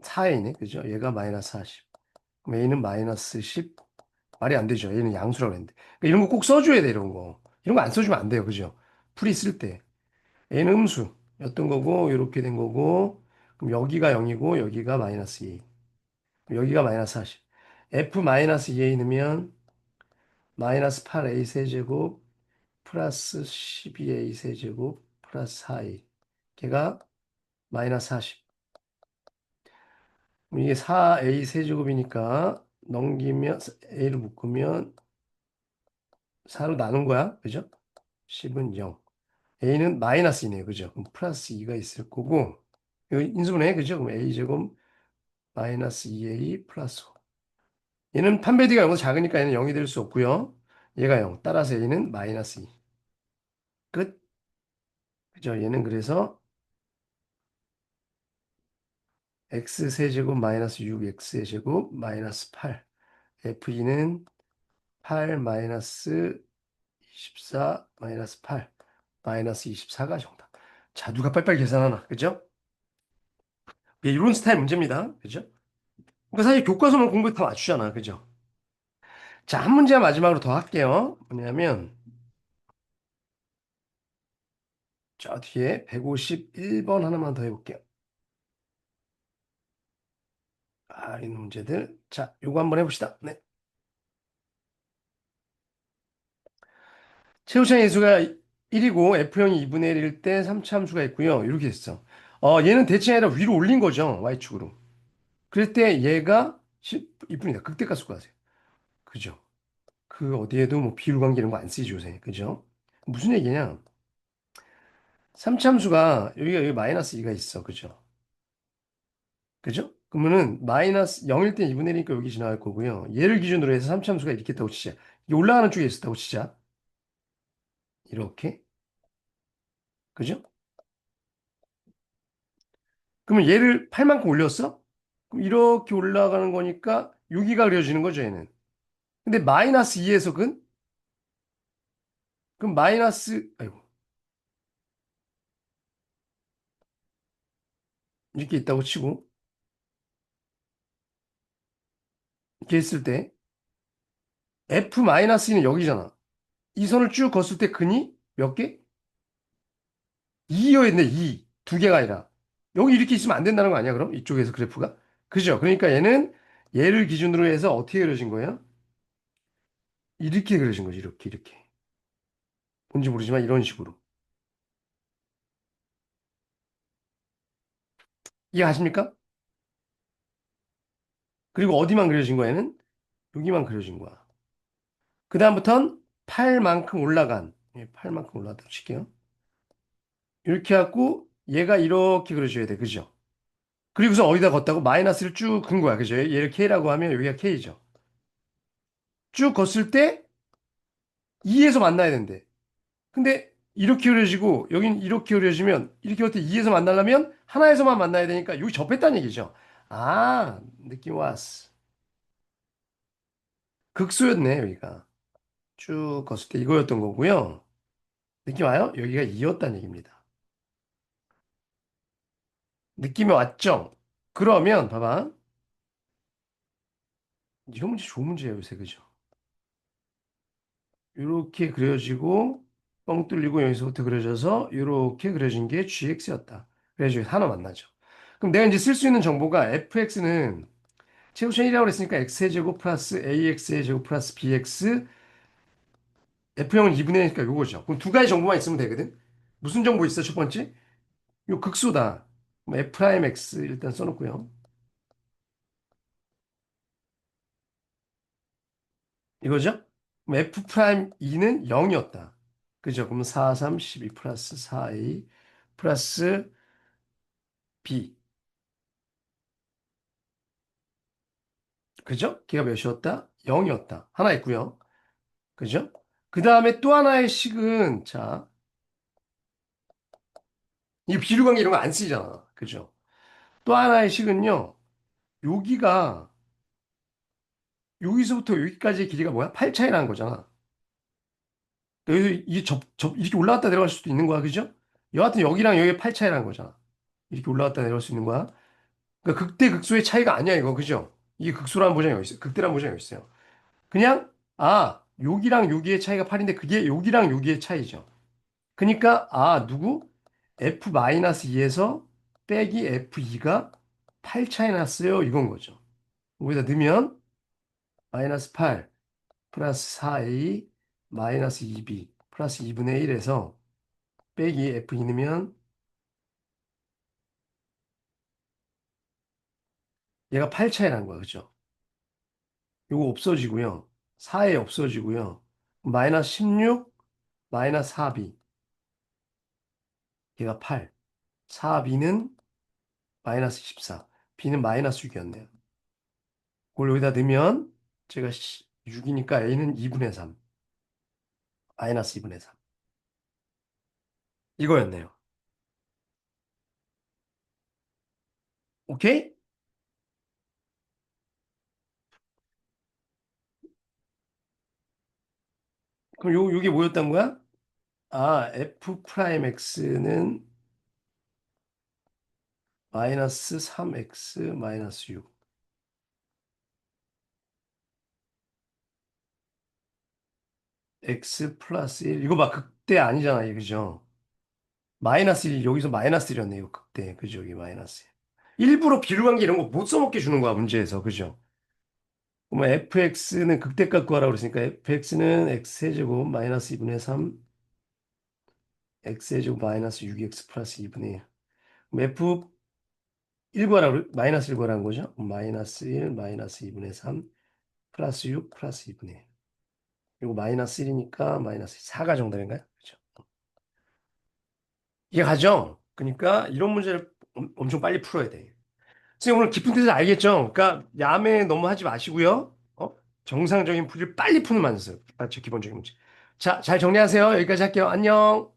4A네. 그죠? 얘가 마이너스 40. 그럼 A는 마이너스 10. 말이 안 되죠. A는 양수라고 했는데. 그러니까 이런 거 꼭 써줘야 돼, 이런 거. 이런 거 안 써주면 안 돼요. 그죠? 풀이 쓸 때. A는 음수였던 거고, 이렇게 된 거고, 그럼 여기가 0이고, 여기가 마이너스 2. 여기가 마이너스 40. F 마이너스 2A 넣으면 마이너스 8A 세제곱 플러스 12A 세제곱 플러스 4A. 걔가 마이너스 40. 이게 4A 세제곱이니까 넘기면 A를 묶으면 4로 나눈 거야. 그죠? 10은 0. A는 마이너스 이네요. 그죠? 그럼 플러스 2가 있을 거고 이거 인수분해. 그죠? 그럼 A제곱 마이너스 2A 플러스 5. 얘는 판베디가 0보다 작으니까 얘는 0이 될 수 없고요. 얘가 0. 따라서 A는 마이너스 2. 끝. 그죠? 얘는 그래서 x 세제곱 마이너스 6x의 제곱 마이너스 8. F2는 8 마이너스 24 마이너스 8 마이너스 24가 정답. 자, 누가 빨리빨리 계산하나? 그죠? 예, 이런 스타일 문제입니다. 그죠? 그러니까 사실 교과서만 공부 다 맞추잖아. 그죠? 자, 한 문제 마지막으로 더 할게요. 뭐냐면, 자, 뒤에 151번 하나만 더 해볼게요. 아, 있는 문제들. 자, 요거 한번 해봅시다. 네. 최우창 해수가 1이고 F형이 2분의 1일 때 3차 함수가 있고요. 이렇게 했어. 얘는 대칭이 아니라 위로 올린 거죠. Y축으로. 그럴 때 얘가 2분이다. 극대가수가 하세요. 그죠? 그 어디에도 뭐 비율 관계 이런 거 안 쓰이죠, 요새. 그죠? 무슨 얘기냐? 3차 함수가 여기 마이너스 2가 있어. 그죠? 그죠? 그러면은 마이너스 0일 때 2분의 1이니까 여기 지나갈 거고요. 얘를 기준으로 해서 3차 함수가 이렇게 있다고 치자. 이게 올라가는 쪽에 있었다고 치자. 이렇게. 그죠? 그러면 얘를 8만큼 올렸어? 그럼 이렇게 올라가는 거니까 여기가 그려지는 거죠, 얘는. 근데 마이너스 2에서 그럼 마이너스, 아이고, 이렇게 있다고 치고, 이렇게 했을 때, F-는 여기잖아. 이 선을 쭉 걷을 때 근이 몇 개? 2여야 되는데 2. 두 개가 아니라. 여기 이렇게 있으면 안 된다는 거 아니야, 그럼? 이쪽에서 그래프가? 그죠? 그러니까 얘는 얘를 기준으로 해서 어떻게 그려진 거예요? 이렇게 그려진 거지, 이렇게, 이렇게. 뭔지 모르지만 이런 식으로. 이해하십니까? 그리고 어디만 그려진 거야, 얘는? 여기만 그려진 거야. 그 다음부턴 8만큼 올라간, 8만큼 올라갔다고 칠게요. 이렇게 해갖고 얘가 이렇게 그려줘야 돼. 그죠? 그리고서 어디다 걷다고 마이너스를 쭉 긋은 거야. 그죠? 얘를 K라고 하면 여기가 K죠. 쭉 걷을 때 2에서 만나야 된대. 근데 이렇게 그려지고 여긴 이렇게 그려지면 이렇게 할 때 2에서 만나려면 하나에서만 만나야 되니까 여기 접했다는 얘기죠. 아, 느낌 왔어. 극소였네, 여기가. 쭉 걷을 때 이거였던 거고요. 느낌 와요? 여기가 2였다는 얘기입니다. 느낌이 왔죠? 그러면 봐봐. 이런 문제 좋은 문제예요, 요새. 그죠? 이렇게 그려지고 뻥 뚫리고 여기서부터 그려져서 이렇게 그려진 게 GX였다. 그래서 여기 하나 만나죠. 그럼 내가 이제 쓸 수 있는 정보가 fx는 최우선 1이라고 그랬으니까 x제곱 플러스 ax의 제곱 플러스 bx f형은 2분의 1이니까 요거죠. 그럼 두 가지 정보만 있으면 되거든. 무슨 정보 있어? 첫 번째? 요 극소다. 그럼 f'x 일단 써놓고요. 이거죠? 그럼 f'2는 0이었다. 그죠? 그럼 4, 3, 12 플러스 4a 플러스 b. 그죠? 걔가 몇이었다? 0이었다. 하나 있고요. 그죠? 그 다음에 또 하나의 식은, 자, 이 비례관계 이런 거 안 쓰잖아. 그죠? 또 하나의 식은요, 여기가, 여기서부터 여기까지의 길이가 뭐야? 8 차이라는 거잖아. 그러니까 여기, 이게 이렇게 올라갔다 내려갈 수도 있는 거야. 그죠? 여하튼 여기랑 여기 8 차이라는 거잖아. 이렇게 올라갔다 내려갈 수 있는 거야. 그러니까 극대 극소의 차이가 아니야, 이거. 그죠? 이게 극소라는 보장이 어디 있어? 극대라는 보장이 어디 있어요? 그냥, 여기랑 여기의 차이가 8인데 그게 여기랑 여기의 차이죠. 그러니까 누구? F-2에서 빼기 F2가 8 차이 났어요. 이건 거죠. 여기다 넣으면 마이너스 8 플러스 4A 마이너스 2B 플러스 2분의 1에서 빼기 F2 넣으면 얘가 8 차이 난 거야. 그죠? 요거 없어지고요. 4A 없어지고요. 마이너스 16 마이너스 4B 얘가 8 4B는 마이너스 14 B는 마이너스 6이었네요. 그걸 여기다 넣으면 제가 6이니까 A는 2분의 3 마이너스 2분의 3 이거였네요. 오케이? 그럼 요게 뭐였던 거야? 아, f 프라임 x는 마이너스 3x 마이너스 6. x 플러스 1. 이거 봐, 극대 아니잖아, 이거 그죠? 마이너스 1, 여기서 마이너스 1이었네, 이거 극대. 그죠, 여기 마이너스 1. 일부러 비례관계 이런 거 못 써먹게 주는 거야, 문제에서. 그죠? 그러면 fx는 극대 갖고 하라고 그랬으니까 fx는 x제곱 마이너스 2분의 3, x제곱 마이너스 6x 플러스 2분의 1. 그럼 f 1 구하라고, 마이너스 1 구하라는 거죠? 마이너스 1, 마이너스 2분의 3, 플러스 6, 플러스 2분의 1. 이거 마이너스 1이니까 마이너스 4가 정답인가요? 그죠? 이게 가죠? 그러니까 이런 문제를 엄청 빨리 풀어야 돼. 선생님 오늘 깊은 뜻을 알겠죠? 그러니까 야매 너무 하지 마시고요. 정상적인 풀이를 빨리 푸는 만세. 맞죠? 기본적인 문제. 자, 잘 정리하세요. 여기까지 할게요. 안녕.